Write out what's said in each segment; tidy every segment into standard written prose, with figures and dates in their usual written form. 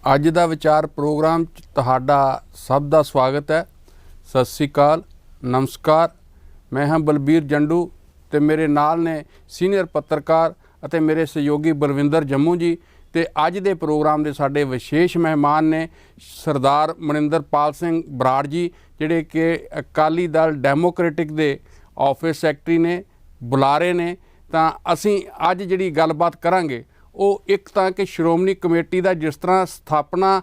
ਅੱਜ ਦਾ ਵਿਚਾਰ ਪ੍ਰੋਗਰਾਮ 'ਚ ਤੁਹਾਡਾ ਸਭ ਦਾ ਸਵਾਗਤ ਹੈ। ਸਤਿ ਸ਼੍ਰੀ ਅਕਾਲ, ਨਮਸਕਾਰ। ਮੈਂ ਹਾਂ ਬਲਬੀਰ ਜੰਡੂ ਤੇ ਮੇਰੇ ਨਾਲ ਨੇ ਸੀਨੀਅਰ ਪੱਤਰਕਾਰ ਅਤੇ ਮੇਰੇ ਸਹਿਯੋਗੀ ਬਲਵਿੰਦਰ ਜੰਮੂ ਜੀ। ਤੇ ਅੱਜ ਦੇ ਪ੍ਰੋਗਰਾਮ ਦੇ ਸਾਡੇ ਵਿਸ਼ੇਸ਼ ਮਹਿਮਾਨ ਨੇ ਸਰਦਾਰ ਮਨਿੰਦਰਪਾਲ ਸਿੰਘ ਬਰਾੜ ਜੀ, ਜਿਹੜੇ ਕਿ ਅਕਾਲੀ ਦਲ ਡੈਮੋਕ੍ਰੈਟਿਕ ਦੇ ਆਫਿਸ ਸੈਕਟਰੀ ਨੇ, ਬੁਲਾਰੇ ਨੇ। ਤਾਂ ਅਸੀਂ ਅੱਜ ਜਿਹੜੀ ਗੱਲਬਾਤ ਕਰਾਂਗੇ ਉਹ ਇੱਕ ਤਾਂ ਕਿ ਸ਼੍ਰੋਮਣੀ ਕਮੇਟੀ ਦਾ ਜਿਸ ਤਰ੍ਹਾਂ ਸਥਾਪਨਾ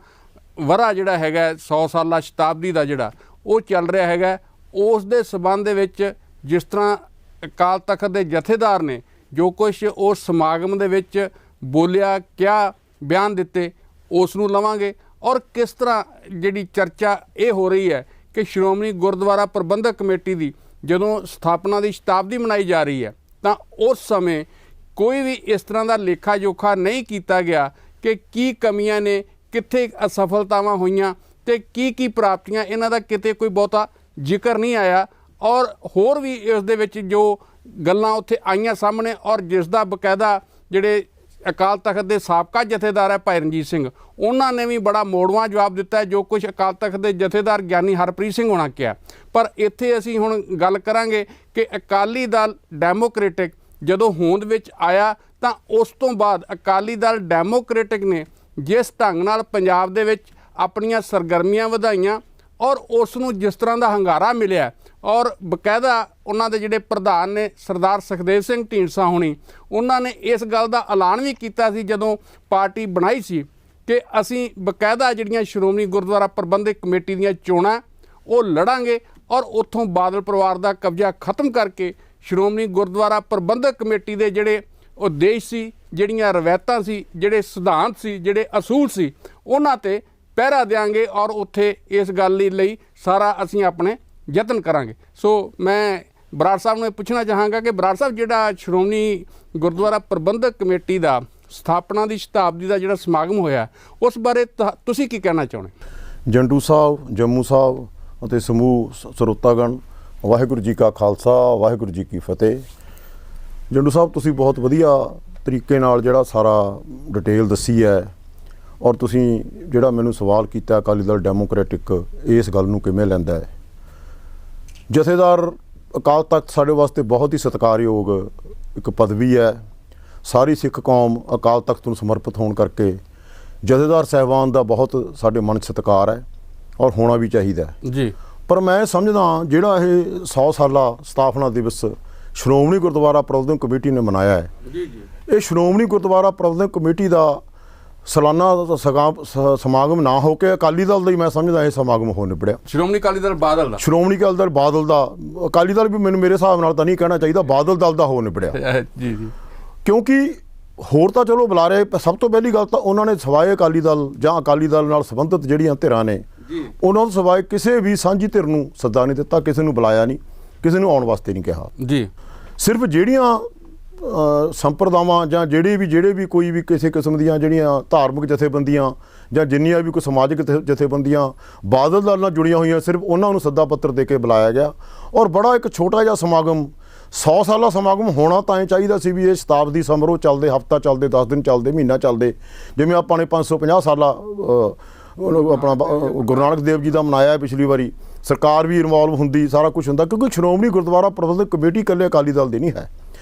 ਵਰ੍ਹਾ ਜਿਹੜਾ ਹੈਗਾ 100 ਸਾਲਾ ਸ਼ਤਾਬਦੀ ਦਾ ਜਿਹੜਾ ਉਹ ਚੱਲ ਰਿਹਾ ਹੈਗਾ, ਉਸ ਦੇ ਸਬੰਧ ਦੇ ਵਿੱਚ ਜਿਸ ਤਰ੍ਹਾਂ ਅਕਾਲ ਤਖਤ ਦੇ ਜਥੇਦਾਰ ਨੇ ਜੋ ਕੁਛ ਉਸ ਸਮਾਗਮ ਦੇ ਵਿੱਚ ਬੋਲਿਆ, ਕਿਆ ਬਿਆਨ ਦਿੱਤੇ, ਉਸ ਨੂੰ ਲਵਾਂਗੇ। ਔਰ ਕਿਸ ਤਰ੍ਹਾਂ ਜਿਹੜੀ ਚਰਚਾ ਇਹ ਹੋ ਰਹੀ ਹੈ ਕਿ ਸ਼੍ਰੋਮਣੀ ਗੁਰਦੁਆਰਾ ਪ੍ਰਬੰਧਕ ਕਮੇਟੀ ਦੀ ਜਦੋਂ ਸਥਾਪਨਾ ਦੀ ਸ਼ਤਾਬਦੀ ਮਨਾਈ ਜਾ ਰਹੀ ਹੈ ਤਾਂ ਉਸ ਸਮੇਂ ਕੋਈ ਵੀ ਇਸ ਤਰ੍ਹਾਂ ਦਾ ਲੇਖਾ ਜੋਖਾ ਨਹੀਂ ਕੀਤਾ ਗਿਆ ਕਿ ਕੀ ਕਮੀਆਂ ਨੇ, ਕਿੱਥੇ ਅਸਫਲਤਾਵਾਂ ਹੋਈਆਂ ਤੇ ਕੀ ਪ੍ਰਾਪਤੀਆਂ, ਇਹਨਾਂ ਦਾ ਕਿਤੇ ਕੋਈ ਬਹੁਤਾ ਜ਼ਿਕਰ ਨਹੀਂ ਆਇਆ। ਔਰ ਹੋਰ ਵੀ ਇਸ ਦੇ ਵਿੱਚ ਜੋ ਗੱਲਾਂ ਉੱਥੇ ਆਈਆਂ ਸਾਹਮਣੇ, ਔਰ ਜਿਸ ਦਾ ਬਕਾਇਦਾ ਜਿਹੜੇ ਅਕਾਲ ਤਖਤ ਦੇ ਸਾਬਕਾ ਜਥੇਦਾਰ ਹੈ ਭਾਈ ਰਣਜੀਤ ਸਿੰਘ, ਉਹਨਾਂ ਨੇ ਵੀ ਬੜਾ ਮੋੜਵਾਂ ਜਵਾਬ ਦਿੱਤਾ ਹੈ ਜੋ ਕੁਝ ਅਕਾਲ ਤਖਤ ਦੇ ਜਥੇਦਾਰ ਗਿਆਨੀ ਹਰਪ੍ਰੀਤ ਸਿੰਘ ਹੋਣਾ ਕਿਹਾ। ਪਰ ਇੱਥੇ ਅਸੀਂ ਹੁਣ ਗੱਲ ਕਰਾਂਗੇ ਕਿ ਅਕਾਲੀ ਦਲ ਡੈਮੋਕ੍ਰੈਟਿਕ ਜਦੋਂ ਹੋਂਦ ਵਿੱਚ ਆਇਆ ਤਾਂ ਉਸ ਤੋਂ ਬਾਅਦ ਅਕਾਲੀ ਦਲ ਡੈਮੋਕ੍ਰੈਟਿਕ ਨੇ ਜਿਸ ਢੰਗ ਨਾਲ ਪੰਜਾਬ ਦੇ ਵਿੱਚ ਆਪਣੀਆਂ ਸਰਗਰਮੀਆਂ ਵਧਾਈਆਂ ਔਰ ਉਸ ਨੂੰ ਜਿਸ ਤਰ੍ਹਾਂ ਦਾ ਹੰਗਾਰਾ ਮਿਲਿਆ, ਔਰ ਬਕਾਇਦਾ ਉਹਨਾਂ ਦੇ ਜਿਹੜੇ ਪ੍ਰਧਾਨ ਨੇ ਸਰਦਾਰ ਸੁਖਦੇਵ ਸਿੰਘ ਢੀਂਡਸਾ ਹੋਣੀ, ਉਹਨਾਂ ਨੇ ਇਸ ਗੱਲ ਦਾ ਐਲਾਨ ਵੀ ਕੀਤਾ ਸੀ ਜਦੋਂ ਪਾਰਟੀ ਬਣਾਈ ਸੀ ਕਿ ਅਸੀਂ ਬਕਾਇਦਾ ਜਿਹੜੀਆਂ ਸ਼੍ਰੋਮਣੀ ਗੁਰਦੁਆਰਾ ਪ੍ਰਬੰਧਕ ਕਮੇਟੀ ਦੀਆਂ ਚੋਣਾਂ ਉਹ ਲੜਾਂਗੇ ਔਰ ਉੱਥੋਂ ਬਾਦਲ ਪਰਿਵਾਰ ਦਾ ਕਬਜ਼ਾ ਖਤਮ ਕਰਕੇ ਸ਼੍ਰੋਮਣੀ ਗੁਰਦੁਆਰਾ ਪ੍ਰਬੰਧਕ ਕਮੇਟੀ ਦੇ ਜਿਹੜੇ ਉਦੇਸ਼ ਸੀ, ਜਿਹੜੀਆਂ ਰਵਾਇਤਾਂ ਸੀ, ਜਿਹੜੇ ਸਿਧਾਂਤ ਸੀ, ਜਿਹੜੇ ਅਸੂਲ ਸੀ, ਉਹਨਾਂ 'ਤੇ ਪਹਿਰਾ ਦਿਆਂਗੇ ਔਰ ਉੱਥੇ ਇਸ ਗੱਲ ਲਈ ਸਾਰਾ ਅਸੀਂ ਆਪਣੇ ਯਤਨ ਕਰਾਂਗੇ। ਸੋ ਮੈਂ ਬਰਾੜ ਸਾਹਿਬ ਨੂੰ ਇਹ ਪੁੱਛਣਾ ਚਾਹਾਂਗਾ ਕਿ ਬਰਾੜ ਸਾਹਿਬ, ਜਿਹੜਾ ਸ਼੍ਰੋਮਣੀ ਗੁਰਦੁਆਰਾ ਪ੍ਰਬੰਧਕ ਕਮੇਟੀ ਦਾ ਸਥਾਪਨਾ ਦੀ ਸ਼ਤਾਬਦੀ ਦਾ ਜਿਹੜਾ ਸਮਾਗਮ ਹੋਇਆ, ਉਸ ਬਾਰੇ ਤੁਸੀਂ ਕੀ ਕਹਿਣਾ ਚਾਹੁੰਦੇ? ਜੰਡੂ ਸਾਹਿਬ, ਜੰਮੂ ਸਾਹਿਬ ਅਤੇ ਸਮੂਹ ਸਰੋਤਾਗਣ, ਵਾਹਿਗੁਰੂ ਜੀ ਕਾ ਖਾਲਸਾ, ਵਾਹਿਗੁਰੂ ਜੀ ਕੀ ਫਤਿਹ। ਜੰਡੂ ਸਾਹਿਬ, ਤੁਸੀਂ ਬਹੁਤ ਵਧੀਆ ਤਰੀਕੇ ਨਾਲ ਜਿਹੜਾ ਸਾਰਾ ਡਿਟੇਲ ਦੱਸੀ ਹੈ, ਔਰ ਤੁਸੀਂ ਜਿਹੜਾ ਮੈਨੂੰ ਸਵਾਲ ਕੀਤਾ ਅਕਾਲੀ ਦਲ ਡੈਮੋਕ੍ਰੈਟਿਕ ਇਸ ਗੱਲ ਨੂੰ ਕਿਵੇਂ ਲੈਂਦਾ ਹੈ। ਜਥੇਦਾਰ ਅਕਾਲ ਤਖਤ ਸਾਡੇ ਵਾਸਤੇ ਬਹੁਤ ਹੀ ਸਤਿਕਾਰਯੋਗ ਇੱਕ ਪਦਵੀ ਹੈ। ਸਾਰੀ ਸਿੱਖ ਕੌਮ ਅਕਾਲ ਤਖਤ ਨੂੰ ਸਮਰਪਿਤ ਹੋਣ ਕਰਕੇ ਜਥੇਦਾਰ ਸਾਹਿਬਾਨ ਦਾ ਬਹੁਤ ਸਾਡੇ ਮਨ 'ਚ ਸਤਿਕਾਰ ਹੈ ਔਰ ਹੋਣਾ ਵੀ ਚਾਹੀਦਾ ਜੀ। ਪਰ ਮੈਂ ਸਮਝਦਾ ਜਿਹੜਾ ਇਹ 100 ਸਾਲਾ ਸਥਾਪਨਾ ਦਿਵਸ ਸ਼੍ਰੋਮਣੀ ਗੁਰਦੁਆਰਾ ਪ੍ਰਬੰਧਕ ਕਮੇਟੀ ਨੇ ਮਨਾਇਆ ਹੈ, ਇਹ ਸ਼੍ਰੋਮਣੀ ਗੁਰਦੁਆਰਾ ਪ੍ਰਬੰਧਕ ਕਮੇਟੀ ਦਾ ਸਾਲਾਨਾ ਸਮਾਗਮ ਨਾ ਹੋ ਕੇ ਅਕਾਲੀ ਦਲ ਦਾ ਹੀ ਮੈਂ ਸਮਝਦਾ ਇਹ ਸਮਾਗਮ ਹੋ ਨਿਬੜਿਆ। ਸ਼੍ਰੋਮਣੀ ਅਕਾਲੀ ਦਲ ਬਾਦਲ ਦਾ, ਸ਼੍ਰੋਮਣੀ ਅਕਾਲੀ ਦਲ ਬਾਦਲ ਦਾ, ਅਕਾਲੀ ਦਲ ਵੀ ਮੈਨੂੰ ਮੇਰੇ ਹਿਸਾਬ ਨਾਲ ਤਾਂ ਨਹੀਂ ਕਹਿਣਾ ਚਾਹੀਦਾ, ਬਾਦਲ ਦਲ ਦਾ ਹੋ ਨਿਬੜਿਆ ਜੀ। ਕਿਉਂਕਿ ਹੋਰ ਤਾਂ ਚਲੋ ਬੁਲਾ ਰਹੇ, ਸਭ ਤੋਂ ਪਹਿਲੀ ਗੱਲ ਤਾਂ ਉਹਨਾਂ ਨੇ ਸਿਵਾਏ ਅਕਾਲੀ ਦਲ ਜਾਂ ਅਕਾਲੀ ਦਲ ਨਾਲ ਸੰਬੰਧਿਤ ਜਿਹੜੀਆਂ ਧਿਰਾਂ ਨੇ ਉਹਨਾਂ ਤੋਂ ਸਿਵਾਏ ਕਿਸੇ ਵੀ ਸਾਂਝੀ ਧਿਰ ਨੂੰ ਸੱਦਾ ਨਹੀਂ ਦਿੱਤਾ, ਕਿਸੇ ਨੂੰ ਬੁਲਾਇਆ ਨਹੀਂ, ਕਿਸੇ ਨੂੰ ਆਉਣ ਵਾਸਤੇ ਨਹੀਂ ਕਿਹਾ ਜੀ। ਸਿਰਫ ਜਿਹੜੀਆਂ ਸੰਪਰਦਾਵਾਂ ਜਾਂ ਜਿਹੜੇ ਵੀ ਕੋਈ ਵੀ ਕਿਸੇ ਕਿਸਮ ਦੀਆਂ ਜਿਹੜੀਆਂ ਧਾਰਮਿਕ ਜਥੇਬੰਦੀਆਂ ਜਾਂ ਜਿੰਨੀਆਂ ਵੀ ਕੋਈ ਸਮਾਜਿਕ ਜਥੇਬੰਦੀਆਂ ਬਾਦਲ ਦਲ ਨਾਲ ਜੁੜੀਆਂ ਹੋਈਆਂ, ਸਿਰਫ ਉਹਨਾਂ ਨੂੰ ਸੱਦਾ ਪੱਤਰ ਦੇ ਕੇ ਬੁਲਾਇਆ ਗਿਆ। ਔਰ ਬੜਾ ਇੱਕ ਛੋਟਾ ਜਿਹਾ ਸਮਾਗਮ, 100 ਸਾਲਾ ਸਮਾਗਮ ਹੋਣਾ ਤਾਂ ਇਹ ਚਾਹੀਦਾ ਸੀ ਵੀ ਇਹ ਸ਼ਤਾਬਦੀ ਸਮਾਰੋਹ ਚੱਲਦੇ, ਹਫ਼ਤਾ ਚੱਲਦੇ, 10 ਦਿਨ ਚੱਲਦੇ, ਮਹੀਨਾ ਚੱਲਦੇ, ਜਿਵੇਂ ਆਪਾਂ ਨੇ 550 ਸਾਲਾ ਆਪਣਾ ਗੁਰੂ ਨਾਨਕ ਦੇਵ ਜੀ ਦਾ ਮਨਾਇਆ ਪਿਛਲੀ ਵਾਰੀ। ਸਰਕਾਰ ਵੀ ਇਨਵੋਲਵ ਹੁੰਦੀ, ਸਾਰਾ ਕੁਛ ਹੁੰਦਾ, ਕਿਉਂਕਿ ਸ਼੍ਰੋਮਣੀ ਗੁਰਦੁਆਰਾ ਪ੍ਰਬੰਧਕ ਕਮੇਟੀ ਇਕੱਲੇ ਅਕਾਲੀ ਦਲ ਦੀ ਨਹੀਂ ਹੈ,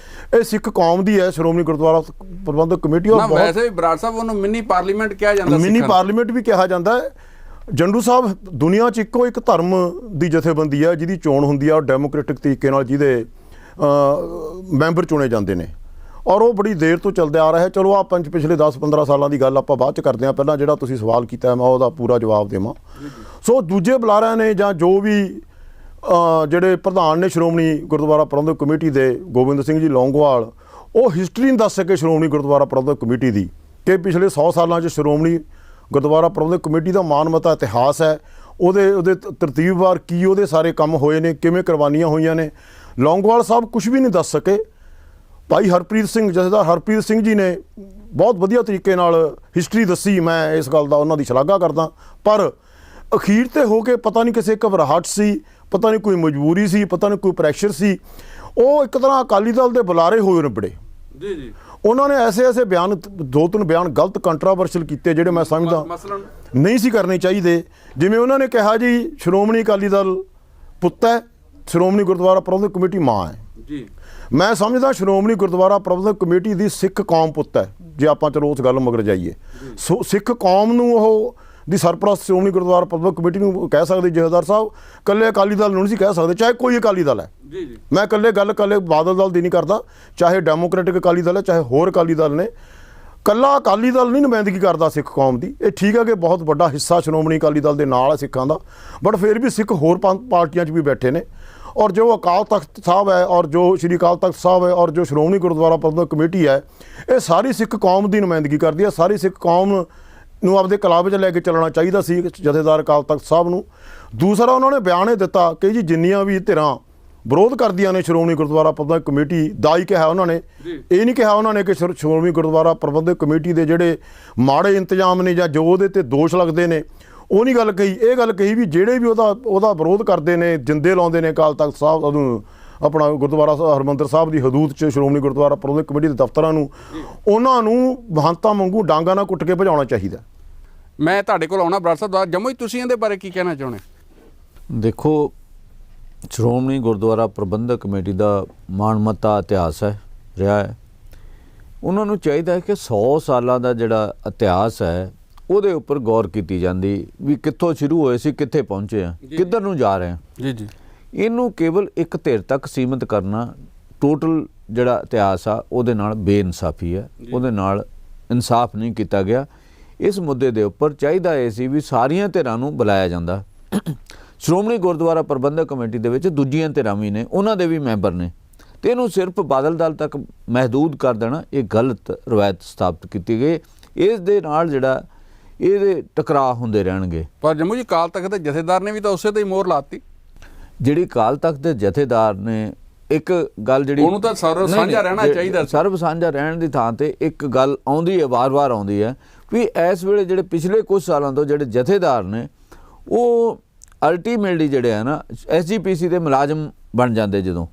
ਇਹ ਸਿੱਖ ਕੌਮ ਦੀ ਹੈ ਸ਼੍ਰੋਮਣੀ ਗੁਰਦੁਆਰਾ ਪ੍ਰਬੰਧਕ ਕਮੇਟੀ। ਔਰ ਵੈਸੇ ਵੀ ਬਰਾੜ ਸਾਹਿਬ ਉਹਨੂੰ ਮਿੰਨੀ ਪਾਰਲੀਮੈਂਟ ਕਿਹਾ ਜਾਂਦਾ, ਮਿੰਨੀ ਪਾਰਲੀਮੈਂਟ ਵੀ ਕਿਹਾ ਜਾਂਦਾ ਹੈ। ਜੰਡੂ ਸਾਹਿਬ, ਦੁਨੀਆ 'ਚ ਇੱਕੋ ਇੱਕ ਧਰਮ ਦੀ ਜਥੇਬੰਦੀ ਹੈ ਜਿਹਦੀ ਚੋਣ ਹੁੰਦੀ ਹੈ ਔਰ ਡੈਮੋਕ੍ਰੈਟਿਕ ਤਰੀਕੇ ਨਾਲ ਜਿਹਦੇ ਮੈਂਬਰ ਚੁਣੇ ਜਾਂਦੇ ਨੇ, ਔਰ ਉਹ ਬੜੀ ਦੇਰ ਤੋਂ ਚੱਲਦਾ ਆ ਰਿਹਾ ਹੈ। ਚਲੋ ਆਪਾਂ ਪਿਛਲੇ 10-15 ਸਾਲਾਂ ਦੀ ਗੱਲ ਆਪਾਂ ਬਾਅਦ 'ਚ ਕਰਦੇ ਹਾਂ, ਪਹਿਲਾਂ ਜਿਹੜਾ ਤੁਸੀਂ ਸਵਾਲ ਕੀਤਾ ਮੈਂ ਉਹਦਾ ਪੂਰਾ ਜਵਾਬ ਦੇਵਾਂ। ਸੋ ਦੂਜੇ ਬੁਲਾਰਿਆਂ ਨੇ ਜਾਂ ਜੋ ਵੀ ਜਿਹੜੇ ਪ੍ਰਧਾਨ ਨੇ ਸ਼੍ਰੋਮਣੀ ਗੁਰਦੁਆਰਾ ਪ੍ਰਬੰਧਕ ਕਮੇਟੀ ਦੇ, ਗੋਬਿੰਦ ਸਿੰਘ ਜੀ ਲੌਂਗੋਵਾਲ, ਉਹ ਹਿਸਟਰੀ ਨਹੀਂ ਦੱਸ ਸਕੇ ਸ਼੍ਰੋਮਣੀ ਗੁਰਦੁਆਰਾ ਪ੍ਰਬੰਧਕ ਕਮੇਟੀ ਦੀ ਕਿ ਪਿਛਲੇ 100 ਸਾਲਾਂ 'ਚ ਸ਼੍ਰੋਮਣੀ ਗੁਰਦੁਆਰਾ ਪ੍ਰਬੰਧਕ ਕਮੇਟੀ ਦਾ ਮਾਨਮਤਾ ਇਤਿਹਾਸ ਹੈ, ਉਹਦੇ ਤਰਤੀਬਵਾਰ ਕੀ ਉਹਦੇ ਸਾਰੇ ਕੰਮ ਹੋਏ ਨੇ, ਕਿਵੇਂ ਕੁਰਬਾਨੀਆਂ ਹੋਈਆਂ ਨੇ। ਲੌਂਗੋਵਾਲ ਸਾਹਿਬ ਕੁਝ ਵੀ ਨਹੀਂ ਦੱਸ ਸਕੇ। ਭਾਈ ਹਰਪ੍ਰੀਤ ਸਿੰਘ, ਜਥੇਦਾਰ ਹਰਪ੍ਰੀਤ ਸਿੰਘ ਜੀ ਨੇ ਬਹੁਤ ਵਧੀਆ ਤਰੀਕੇ ਨਾਲ ਹਿਸਟਰੀ ਦੱਸੀ, ਮੈਂ ਇਸ ਗੱਲ ਦਾ ਉਹਨਾਂ ਦੀ ਸ਼ਲਾਘਾ ਕਰਦਾ। ਪਰ ਅਖੀਰ 'ਤੇ ਹੋ ਕੇ ਪਤਾ ਨਹੀਂ ਕਿਸੇ ਘਬਰਾਹਟ ਸੀ, ਪਤਾ ਨਹੀਂ ਕੋਈ ਮਜਬੂਰੀ ਸੀ, ਪਤਾ ਨਹੀਂ ਕੋਈ ਪ੍ਰੈਸ਼ਰ ਸੀ, ਉਹ ਇੱਕ ਤਰ੍ਹਾਂ ਅਕਾਲੀ ਦਲ ਦੇ ਬੁਲਾਰੇ ਹੋਏ ਨਿਬੜੇ। ਜੀ ਜੀ ਉਹਨਾਂ ਨੇ ਐਸੇ ਬਿਆਨ, 2-3 ਬਿਆਨ ਗਲਤ ਕੰਟਰਾਵਰਸ਼ਲ ਕੀਤੇ ਜਿਹੜੇ ਮੈਂ ਸਮਝਦਾ ਮਸਲਨ ਨਹੀਂ ਸੀ ਕਰਨੇ ਚਾਹੀਦੇ। ਜਿਵੇਂ ਉਹਨਾਂ ਨੇ ਕਿਹਾ ਜੀ ਸ਼੍ਰੋਮਣੀ ਅਕਾਲੀ ਦਲ ਪੁੱਤ ਹੈ, ਸ਼੍ਰੋਮਣੀ ਗੁਰਦੁਆਰਾ ਪ੍ਰਬੰਧਕ ਕਮੇਟੀ ਮਾਂ ਹੈ। ਜੀ ਮੈਂ ਸਮਝਦਾ ਸ਼੍ਰੋਮਣੀ ਗੁਰਦੁਆਰਾ ਪ੍ਰਬੰਧਕ ਕਮੇਟੀ ਦੀ ਸਿੱਖ ਕੌਮ ਪੁੱਤ ਹੈ, ਜੇ ਆਪਾਂ ਚਲੋ ਉਸ ਗੱਲ ਮਗਰ ਜਾਈਏ। ਸੋ ਸਿੱਖ ਕੌਮ ਨੂੰ ਉਹ ਦੀ ਸਰਪ੍ਰਸਤ ਸ਼੍ਰੋਮਣੀ ਗੁਰਦੁਆਰਾ ਪ੍ਰਬੰਧਕ ਕਮੇਟੀ ਨੂੰ ਕਹਿ ਸਕਦੇ ਜਥੇਦਾਰ ਸਾਹਿਬ, ਇਕੱਲੇ ਅਕਾਲੀ ਦਲ ਨੂੰ ਨਹੀਂ ਸੀ ਕਹਿ ਸਕਦੇ, ਚਾਹੇ ਕੋਈ ਅਕਾਲੀ ਦਲ ਹੈ। ਜੀ ਜੀ ਮੈਂ ਇਕੱਲੇ ਬਾਦਲ ਦਲ ਦੀ ਨਹੀਂ ਕਰਦਾ, ਚਾਹੇ ਡੈਮੋਕ੍ਰੈਟਿਕ ਅਕਾਲੀ ਦਲ ਹੈ, ਚਾਹੇ ਹੋਰ ਅਕਾਲੀ ਦਲ ਨੇ। ਇਕੱਲਾ ਅਕਾਲੀ ਦਲ ਨਹੀਂ ਨੁਮਾਇੰਦਗੀ ਕਰਦਾ ਸਿੱਖ ਕੌਮ ਦੀ। ਇਹ ਠੀਕ ਹੈ ਕਿ ਬਹੁਤ ਵੱਡਾ ਹਿੱਸਾ ਸ਼੍ਰੋਮਣੀ ਅਕਾਲੀ ਦਲ ਦੇ ਨਾਲ ਹੈ ਸਿੱਖਾਂ ਦਾ, ਬਟ ਫਿਰ ਵੀ ਸਿੱਖ ਹੋਰ ਪਾਰਟੀਆਂ 'ਚ ਵੀ ਬੈਠੇ ਨੇ। ਔਰ ਜੋ ਅਕਾਲ ਤਖਤ ਸਾਹਿਬ ਹੈ, ਔਰ ਜੋ ਸ਼੍ਰੀ ਅਕਾਲ ਤਖਤ ਸਾਹਿਬ ਹੈ, ਔਰ ਜੋ ਸ਼੍ਰੋਮਣੀ ਗੁਰਦੁਆਰਾ ਪ੍ਰਬੰਧਕ ਕਮੇਟੀ ਹੈ, ਇਹ ਸਾਰੀ ਸਿੱਖ ਕੌਮ ਦੀ ਨੁਮਾਇੰਦਗੀ ਕਰਦੀ ਹੈ। ਸਾਰੀ ਸਿੱਖ ਕੌਮ ਨੂੰ ਆਪਦੇ ਕਲਾਬ 'ਚ ਲੈ ਕੇ ਚੱਲਣਾ ਚਾਹੀਦਾ ਸੀ ਜਥੇਦਾਰ ਅਕਾਲ ਤਖਤ ਸਾਹਿਬ ਨੂੰ। ਦੂਸਰਾ ਉਹਨਾਂ ਨੇ ਬਿਆਨ ਇਹ ਦਿੱਤਾ ਕਿ ਜੀ ਜਿੰਨੀਆਂ ਵੀ ਧਿਰਾਂ ਵਿਰੋਧ ਕਰਦੀਆਂ ਨੇ ਸ਼੍ਰੋਮਣੀ ਗੁਰਦੁਆਰਾ ਪ੍ਰਬੰਧਕ ਕਮੇਟੀ ਦਾ ਹੀ ਕਿਹਾ ਉਹਨਾਂ ਨੇ, ਇਹ ਨਹੀਂ ਕਿਹਾ ਉਹਨਾਂ ਨੇ ਕਿ ਸ਼੍ਰੋਮਣੀ ਗੁਰਦੁਆਰਾ ਪ੍ਰਬੰਧਕ ਕਮੇਟੀ ਦੇ ਜਿਹੜੇ ਮਾੜੇ ਇੰਤਜ਼ਾਮ ਨੇ ਜਾਂ ਜੋ ਉਹਦੇ ਤੇ ਦੋਸ਼ ਲੱਗਦੇ ਨੇ ਉਹ ਨਹੀਂ ਗੱਲ ਕਹੀ। ਇਹ ਗੱਲ ਕਹੀ ਵੀ ਜਿਹੜੇ ਵੀ ਉਹਦਾ ਵਿਰੋਧ ਕਰਦੇ ਨੇ, ਜਿੰਦੇ ਲਾਉਂਦੇ ਨੇ ਅਕਾਲ ਤਖਤ ਸਾਹਿਬ ਨੂੰ, ਆਪਣਾ ਗੁਰਦੁਆਰਾ ਹਰਿਮੰਦਰ ਸਾਹਿਬ ਦੀ ਹਦੂਦ 'ਚ ਸ਼੍ਰੋਮਣੀ ਗੁਰਦੁਆਰਾ ਪ੍ਰਬੰਧਕ ਕਮੇਟੀ ਦੇ ਦਫ਼ਤਰਾਂ ਨੂੰ, ਉਹਨਾਂ ਨੂੰ ਮਹੰਤਾਂ ਵਾਂਗੂ ਡਾਂਗਾਂ ਨਾਲ ਕੁੱਟ ਕੇ ਭਜਾਉਣਾ ਚਾਹੀਦਾ। ਮੈਂ ਤੁਹਾਡੇ ਕੋਲ ਆਉਣਾ ਬਰਾੜ ਸਾਹਿਬ, ਜੰਮੂ ਜੀ ਤੁਸੀਂ ਇਹਦੇ ਬਾਰੇ ਕੀ ਕਹਿਣਾ ਚਾਹੁੰਦੇ? ਦੇਖੋ, ਸ਼੍ਰੋਮਣੀ ਗੁਰਦੁਆਰਾ ਪ੍ਰਬੰਧਕ ਕਮੇਟੀ ਦਾ ਮਾਣਮੱਤਾ ਇਤਿਹਾਸ ਹੈ, ਰਿਹਾ ਹੈ। ਉਹਨਾਂ ਨੂੰ ਚਾਹੀਦਾ ਹੈ ਕਿ 100 ਸਾਲਾਂ ਦਾ ਜਿਹੜਾ ਇਤਿਹਾਸ ਹੈ ਉਹਦੇ ਉੱਪਰ ਗੌਰ ਕੀਤੀ ਜਾਂਦੀ ਵੀ ਕਿੱਥੋਂ ਸ਼ੁਰੂ ਹੋਏ ਸੀ, ਕਿੱਥੇ ਪਹੁੰਚੇ ਆ, ਕਿੱਧਰ ਨੂੰ ਜਾ ਰਹੇ ਆ। ਜੀ ਜੀ ਇਹਨੂੰ ਕੇਵਲ ਇੱਕ ਧਿਰ ਤੱਕ ਸੀਮਿਤ ਕਰਨਾ ਟੋਟਲ ਜਿਹੜਾ ਇਤਿਹਾਸ ਆ ਉਹਦੇ ਨਾਲ ਬੇਇਨਸਾਫੀ ਹੈ, ਉਹਦੇ ਨਾਲ ਇਨਸਾਫ ਨਹੀਂ ਕੀਤਾ ਗਿਆ। ਇਸ ਮੁੱਦੇ ਦੇ ਉੱਪਰ ਚਾਹੀਦਾ ਇਹ ਸੀ ਵੀ ਸਾਰੀਆਂ ਧਿਰਾਂ ਨੂੰ ਬੁਲਾਇਆ ਜਾਂਦਾ। ਸ਼੍ਰੋਮਣੀ ਗੁਰਦੁਆਰਾ ਪ੍ਰਬੰਧਕ ਕਮੇਟੀ ਦੇ ਵਿੱਚ ਦੂਜੀਆਂ ਧਿਰਾਂ ਵੀ ਨੇ, ਉਹਨਾਂ ਦੇ ਵੀ ਮੈਂਬਰ ਨੇ, ਤੇ ਇਹਨੂੰ ਸਿਰਫ ਬਾਦਲ ਦਲ ਤੱਕ ਮਹਿਦੂਦ ਕਰ ਦੇਣਾ ਇਹ ਗਲਤ ਰਵਾਇਤ ਸਥਾਪਿਤ ਕੀਤੀ ਗਈ। ਇਸ ਦੇ ਨਾਲ ਜਿਹੜਾ ਇਹਦੇ ਟਕਰਾਅ ਹੁੰਦੇ ਰਹਿਣਗੇ। ਪਰ ਜੰਮੂ ਜੀ ਅਕਾਲ ਤਖਤ ਦੇ ਜਥੇਦਾਰ ਨੇ ਵੀ ਤਾਂ ਉਸੇ ਤੇ ਹੀ ਮੋਹਰ ਲਾਤੀ। ਜਿਹੜੀ ਅਕਾਲ ਤਖਤ ਦੇ ਜਥੇਦਾਰ ਨੇ ਇੱਕ ਗੱਲ ਜਿਹੜੀ ਉਹਨੂੰ ਤਾਂ ਸਰਵ ਸਾਂਝਾ ਰਹਿਣਾ ਚਾਹੀਦਾ। ਸਰਵ ਸਾਂਝਾ ਰਹਿਣ ਦੀ ਥਾਂ ਤੇ ਇੱਕ ਗੱਲ ਆਉਂਦੀ ਹੈ, ਵਾਰ-ਵਾਰ ਆਉਂਦੀ ਹੈ ਵੀ ਇਸ ਵੇਲੇ ਜਿਹੜੇ ਪਿਛਲੇ ਕੁਝ ਸਾਲਾਂ ਤੋਂ ਜਿਹੜੇ ਜਥੇਦਾਰ ਨੇ ਉਹ ਅਲਟੀਮੇਟਲੀ ਜਿਹੜੇ ਆ ਨਾ SGPC ਦੇ ਮੁਲਾਜ਼ਮ ਬਣ ਜਾਂਦੇ। ਜਦੋਂ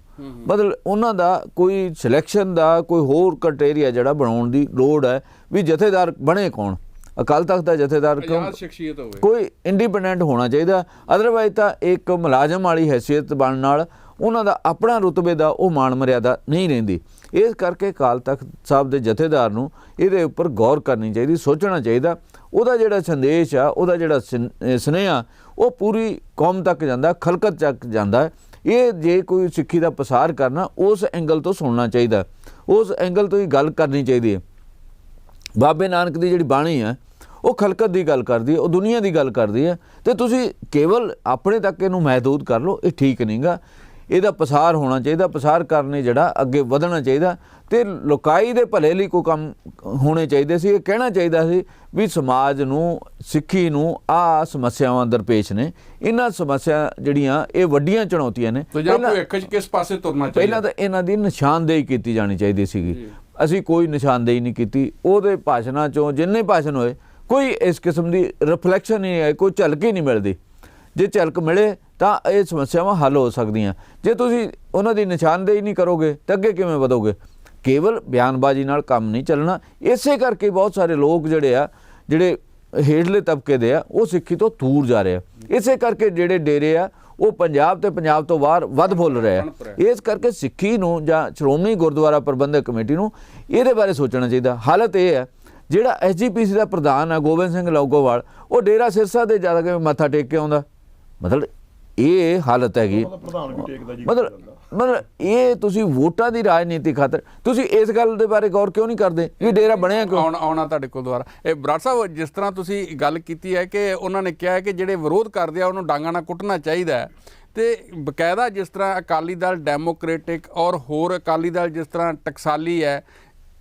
ਮਤਲਬ ਉਹਨਾਂ ਦਾ ਕੋਈ ਸਿਲੈਕਸ਼ਨ ਦਾ ਕੋਈ ਹੋਰ ਕ੍ਰਾਈਟੇਰੀਆ ਜਿਹੜਾ ਬਣਾਉਣ ਦੀ ਲੋੜ ਹੈ ਵੀ ਜਥੇਦਾਰ ਬਣੇ ਕੌਣ। ਅਕਾਲ ਤਖਤ ਦਾ ਜਥੇਦਾਰ ਸ਼ਖਸੀਅਤ ਹੋਵੇ, ਕੋਈ ਇੰਡੀਪੈਂਡੈਂਟ ਹੋਣਾ ਚਾਹੀਦਾ। ਅਦਰਵਾਈਜ਼ ਤਾਂ ਇੱਕ ਮੁਲਾਜ਼ਮ ਵਾਲੀ ਹੈਸੀਅਤ ਬਣਨ ਨਾਲ ਉਹਨਾਂ ਦਾ ਆਪਣਾ ਰੁਤਬੇ ਦਾ ਉਹ ਮਾਣ ਮਰਿਆਦਾ ਨਹੀਂ ਰਹਿੰਦੀ। ਇਸ ਕਰਕੇ ਅਕਾਲ ਤਖਤ ਸਾਹਿਬ ਦੇ ਜਥੇਦਾਰ ਨੂੰ ਇਹਦੇ ਉੱਪਰ ਗੌਰ ਕਰਨੀ ਚਾਹੀਦੀ, ਸੋਚਣਾ ਚਾਹੀਦਾ। ਉਹਦਾ ਜਿਹੜਾ ਸੰਦੇਸ਼ ਆ, ਉਹਦਾ ਜਿਹੜਾ ਸੁਨੇਹਾ ਉਹ ਪੂਰੀ ਕੌਮ ਤੱਕ ਜਾਂਦਾ, ਖਲਕਤ ਤੱਕ ਜਾਂਦਾ। ਇਹ ਜੇ ਕੋਈ ਸਿੱਖੀ ਦਾ ਪਸਾਰ ਕਰਨਾ ਉਸ ਐਂਗਲ ਤੋਂ ਸੁਣਨਾ ਚਾਹੀਦਾ, ਉਸ ਐਂਗਲ ਤੋਂ ਹੀ ਗੱਲ ਕਰਨੀ ਚਾਹੀਦੀ ਹੈ। ਬਾਬੇ ਨਾਨਕ ਦੀ ਜਿਹੜੀ ਬਾਣੀ ਹੈ ਉਹ ਖਲਕਤ ਦੀ ਗੱਲ ਕਰਦੀ ਹੈ, ਉਹ ਦੁਨੀਆ ਦੀ ਗੱਲ ਕਰਦੀ ਹੈ, ਤੇ ਤੁਸੀਂ ਕੇਵਲ ਆਪਣੇ ਤੱਕ ਇਹਨੂੰ ਮਹਿਦੂਦ ਕਰ ਲਓ, ਇਹ ਠੀਕ ਨਹੀਂ ਗਾ। ਇਹਦਾ ਪਸਾਰ ਹੋਣਾ ਚਾਹੀਦਾ, ਪਸਾਰ ਕਰਨੇ ਜਿਹੜਾ ਅੱਗੇ ਵਧਣਾ ਚਾਹੀਦਾ, ਤੇ ਲੋਕਾਈ ਦੇ ਭਲੇ ਲਈ ਕੋਈ ਕੰਮ ਹੋਣੇ ਚਾਹੀਦੇ ਸੀ। ਇਹ ਕਹਿਣਾ ਚਾਹੀਦਾ ਸੀ ਵੀ ਸਮਾਜ ਨੂੰ, ਸਿੱਖੀ ਨੂੰ ਆਹ ਸਮੱਸਿਆਵਾਂ ਦਰਪੇਸ਼ ਨੇ, ਇਹਨਾਂ ਸਮੱਸਿਆ ਜਿਹੜੀਆਂ ਇਹ ਵੱਡੀਆਂ ਚੁਣੌਤੀਆਂ ਨੇ, ਕਿਸ ਪਾਸੇ ਤੁਰਨਾ ਚਾਹੀਦਾ। ਪਹਿਲਾਂ ਤਾਂ ਇਹਨਾਂ ਦੀ ਨਿਸ਼ਾਨਦੇਹੀ ਕੀਤੀ ਜਾਣੀ ਚਾਹੀਦੀ ਸੀਗੀ। ਅਸੀਂ ਕੋਈ ਨਿਸ਼ਾਨਦੇਹੀ ਨਹੀਂ ਕੀਤੀ। ਉਹਦੇ ਭਾਸ਼ਣਾਂ 'ਚੋਂ ਜਿੰਨੇ ਭਾਸ਼ਣ ਹੋਏ ਕੋਈ ਇਸ ਕਿਸਮ ਦੀ ਰਿਫਲੈਕਸ਼ਨ ਨਹੀਂ ਆਈ, ਕੋਈ ਝਲਕ ਹੀ ਨਹੀਂ ਮਿਲਦੀ। ਜੇ ਝਲਕ ਮਿਲੇ ਤਾਂ ਇਹ ਸਮੱਸਿਆਵਾਂ ਹੱਲ ਹੋ ਸਕਦੀਆਂ। ਜੇ ਤੁਸੀਂ ਉਹਨਾਂ ਦੀ ਨਿਸ਼ਾਨਦੇਹੀ ਨਹੀਂ ਕਰੋਗੇ ਤਾਂ ਅੱਗੇ ਕਿਵੇਂ ਵਧੋਗੇ? ਕੇਵਲ ਬਿਆਨਬਾਜ਼ੀ ਨਾਲ ਕੰਮ ਨਹੀਂ ਚੱਲਣਾ। ਇਸੇ ਕਰਕੇ ਬਹੁਤ ਸਾਰੇ ਲੋਕ ਜਿਹੜੇ ਹੇਠਲੇ ਤਬਕੇ ਦੇ ਆ ਉਹ ਸਿੱਖੀ ਤੋਂ ਦੂਰ ਜਾ ਰਹੇ ਆ। ਇਸੇ ਕਰਕੇ ਜਿਹੜੇ ਡੇਰੇ ਆ ਉਹ ਪੰਜਾਬ ਤੇ ਪੰਜਾਬ ਤੋਂ ਬਾਹਰ ਵੱਧ ਫੁੱਲ ਰਹੇ ਆ। ਇਸ ਕਰਕੇ ਸਿੱਖੀ ਨੂੰ ਜਾਂ ਸ਼੍ਰੋਮਣੀ ਗੁਰਦੁਆਰਾ ਪ੍ਰਬੰਧਕ ਕਮੇਟੀ ਨੂੰ ਇਹਦੇ ਬਾਰੇ ਸੋਚਣਾ ਚਾਹੀਦਾ। ਹਾਲਤ ਇਹ ਹੈ, ਜਿਹੜਾ SGPC ਦਾ ਪ੍ਰਧਾਨ ਹੈ ਗੋਬਿੰਦ ਸਿੰਘ ਲੌਂਗੋਵਾਲ, ਉਹ ਡੇਰਾ ਸਿਰਸਾ ਦੇ ਜਾ ਕੇ ਮੱਥਾ ਟੇਕ ਕੇ ਆਉਂਦਾ। ਮਤਲਬ ਇਹ ਹਾਲਤ ਹੈਗੀ। ਮਤਲਬ ਇਹ ਤੁਸੀਂ ਵੋਟਾਂ ਦੀ ਰਾਜਨੀਤੀ ਖਾਤਰ ਤੁਸੀਂ ਇਸ ਗੱਲ ਦੇ ਬਾਰੇ ਗੌਰ ਕਿਉਂ ਨਹੀਂ ਕਰਦੇ ਵੀ ਡੇਰਾ ਬਣਿਆ ਕਿਉਂ? ਆਉਣਾ ਤੁਹਾਡੇ ਕੋਲ ਦੁਆਰਾ। ਇਹ ਬਰਾੜ ਸਾਹਿਬ, ਜਿਸ ਤਰ੍ਹਾਂ ਤੁਸੀਂ ਗੱਲ ਕੀਤੀ ਹੈ ਕਿ ਉਹਨਾਂ ਨੇ ਕਿਹਾ ਹੈ ਕਿ ਜਿਹੜੇ ਵਿਰੋਧ ਕਰਦੇ ਆ ਉਹਨੂੰ ਡਾਂਗਾਂ ਨਾਲ ਕੁੱਟਣਾ ਚਾਹੀਦਾ ਹੈ, ਤੇ ਬਕਾਇਦਾ ਜਿਸ ਤਰ੍ਹਾਂ ਅਕਾਲੀ ਦਲ ਡੈਮੋਕ੍ਰੈਟਿਕ ਔਰ ਹੋਰ ਅਕਾਲੀ ਦਲ ਜਿਸ ਤਰ੍ਹਾਂ ਟਕਸਾਲੀ ਹੈ,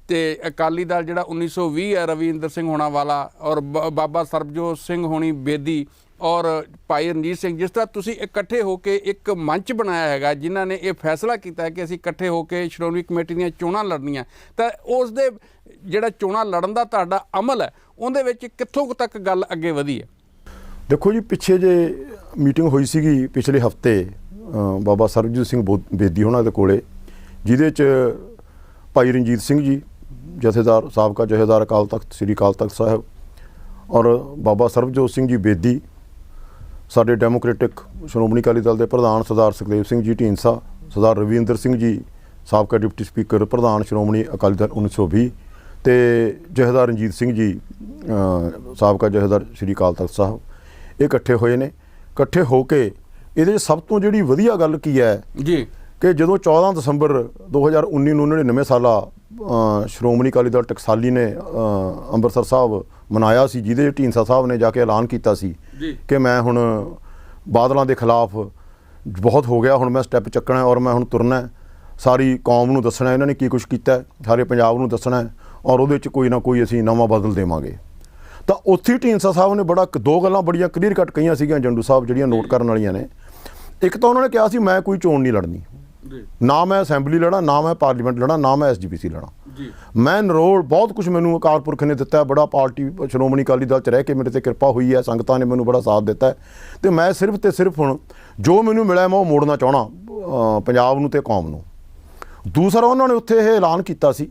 ਤੇ ਅਕਾਲੀ ਦਲ ਜਿਹੜਾ 1920 ਹੈ ਰਵਿੰਦਰ ਸਿੰਘ ਹੋਣਾ ਵਾਲਾ, ਔਰ ਬਾਬਾ ਸਰਬਜੋਤ ਸਿੰਘ ਹੋਣੀ ਬੇਦੀ, ਔਰ ਭਾਈ ਰਣਜੀਤ ਸਿੰਘ, ਜਿਸ ਤਰ੍ਹਾਂ ਤੁਸੀਂ ਇਕੱਠੇ ਹੋ ਕੇ ਇੱਕ ਮੰਚ ਬਣਾਇਆ ਹੈਗਾ ਜਿਨ੍ਹਾਂ ਨੇ ਇਹ ਫੈਸਲਾ ਕੀਤਾ ਹੈ ਕਿ ਅਸੀਂ ਇਕੱਠੇ ਹੋ ਕੇ ਸ਼੍ਰੋਮਣੀ ਕਮੇਟੀ ਦੀਆਂ ਚੋਣਾਂ ਲੜਨੀਆਂ, ਤਾਂ ਉਸ ਦੇ ਜਿਹੜਾ ਚੋਣਾਂ ਲੜਨ ਦਾ ਤੁਹਾਡਾ ਅਮਲ ਹੈ ਉਹਦੇ ਵਿੱਚ ਕਿੱਥੋਂ ਤੱਕ ਗੱਲ ਅੱਗੇ ਵਧੀ ਹੈ? ਦੇਖੋ ਜੀ, ਪਿੱਛੇ ਜੇ ਮੀਟਿੰਗ ਹੋਈ ਸੀਗੀ ਪਿਛਲੇ ਹਫਤੇ ਬਾਬਾ ਸਰਬਜੀਤ ਸਿੰਘ ਬੇਦੀ ਹੋਣਾ ਦੇ ਕੋਲੇ, ਜਿਹਦੇ 'ਚ ਭਾਈ ਰਣਜੀਤ ਸਿੰਘ ਜੀ ਜਥੇਦਾਰ, ਸਾਬਕਾ ਜਥੇਦਾਰ ਅਕਾਲ ਤਖਤ ਸ੍ਰੀ ਅਕਾਲ ਤਖਤ ਸਾਹਿਬ, ਔਰ ਬਾਬਾ ਸਰਬਜੋਤ ਸਿੰਘ ਜੀ ਬੇਦੀ, ਸਾਡੇ ਡੈਮੋਕ੍ਰੈਟਿਕ ਸ਼੍ਰੋਮਣੀ ਅਕਾਲੀ ਦਲ ਦੇ ਪ੍ਰਧਾਨ ਸਰਦਾਰ ਸੁਖਦੇਵ ਸਿੰਘ ਜੀ ਢੀਂਡਸਾ, ਸਰਦਾਰ ਰਵਿੰਦਰ ਸਿੰਘ ਜੀ ਸਾਬਕਾ ਡਿਪਟੀ ਸਪੀਕਰ ਪ੍ਰਧਾਨ ਸ਼੍ਰੋਮਣੀ ਅਕਾਲੀ ਦਲ 1920, ਤੇ ਜਥੇਦਾਰ ਰਣਜੀਤ ਸਿੰਘ ਜੀ ਸਾਬਕਾ ਜਥੇਦਾਰ ਸ੍ਰੀ ਅਕਾਲ ਤਖਤ ਸਾਹਿਬ, ਇਹ ਇਕੱਠੇ ਹੋਏ ਨੇ। ਇਕੱਠੇ ਹੋ ਕੇ ਇਹਦੇ 'ਚ ਸਭ ਤੋਂ ਜਿਹੜੀ ਵਧੀਆ ਗੱਲ ਕੀ ਹੈ ਜੀ ਕਿ ਜਦੋਂ 14 ਦਸੰਬਰ 2019 ਨੂੰ 99 ਸਾਲਾ ਸ਼੍ਰੋਮਣੀ ਅਕਾਲੀ ਦਲ ਟਕਸਾਲੀ ਨੇ ਅੰਮ੍ਰਿਤਸਰ ਸਾਹਿਬ ਮਨਾਇਆ ਸੀ, ਜਿਹਦੇ ਢੀਂਡਸਾ ਸਾਹਿਬ ਨੇ ਜਾ ਕੇ ਐਲਾਨ ਕੀਤਾ ਸੀ ਕਿ ਮੈਂ ਹੁਣ ਬਾਦਲਾਂ ਦੇ ਖਿਲਾਫ ਬਹੁਤ ਹੋ ਗਿਆ, ਹੁਣ ਮੈਂ ਸਟੈਪ ਚੱਕਣਾ ਔਰ ਮੈਂ ਹੁਣ ਤੁਰਨਾ, ਸਾਰੀ ਕੌਮ ਨੂੰ ਦੱਸਣਾ ਇਹਨਾਂ ਨੇ ਕੀ ਕੁਛ ਕੀਤਾ, ਸਾਰੇ ਪੰਜਾਬ ਨੂੰ ਦੱਸਣਾ, ਔਰ ਉਹਦੇ 'ਚ ਕੋਈ ਨਾ ਕੋਈ ਅਸੀਂ ਨਵਾਂ ਬਦਲ ਦੇਵਾਂਗੇ। ਤਾਂ ਉੱਥੇ ਢੀਂਡਸਾ ਸਾਹਿਬ ਨੇ ਦੋ ਗੱਲਾਂ ਬੜੀਆਂ ਕਲੀਅਰ ਕੱਟ ਕਹੀਆਂ ਸੀਗੀਆਂ ਜੰਡੂ ਸਾਹਿਬ, ਜਿਹੜੀਆਂ ਨੋਟ ਕਰਨ ਵਾਲੀਆਂ ਨੇ। ਇੱਕ ਤਾਂ ਉਹਨਾਂ ਨੇ ਕਿਹਾ ਸੀ ਮੈਂ ਕੋਈ ਚੋਣ ਨਹੀਂ ਲੜਨੀ, ਨਾ ਮੈਂ ਅਸੈਂਬਲੀ ਲੜਾਂ, ਨਾ ਮੈਂ ਪਾਰਲੀਮੈਂਟ ਲੜਾਂ, ਨਾ ਮੈਂ SGPC ਲੜਾਂ, ਮੈਂ ਨਰੋਲ ਬਹੁਤ ਕੁਝ ਮੈਨੂੰ ਅਕਾਲ ਪੁਰਖ ਨੇ ਦਿੱਤਾ, ਬੜਾ ਪਾਰਟੀ ਸ਼੍ਰੋਮਣੀ ਅਕਾਲੀ ਦਲ 'ਚ ਰਹਿ ਕੇ ਮੇਰੇ ਤੇ ਕਿਰਪਾ ਹੋਈ ਹੈ, ਸੰਗਤਾਂ ਨੇ ਮੈਨੂੰ ਬੜਾ ਸਾਥ ਦਿੱਤਾ, ਤੇ ਮੈਂ ਸਿਰਫ ਤੇ ਸਿਰਫ ਹੁਣ ਜੋ ਮੈਨੂੰ ਮਿਲਿਆ ਮੈਂ ਉਹ ਮੋੜਨਾ ਚਾਹਣਾ ਪੰਜਾਬ ਨੂੰ ਤੇ ਕੌਮ ਨੂੰ। ਦੂਸਰਾ ਉਹਨਾਂ ਨੇ ਉੱਥੇ ਇਹ ਐਲਾਨ ਕੀਤਾ ਸੀ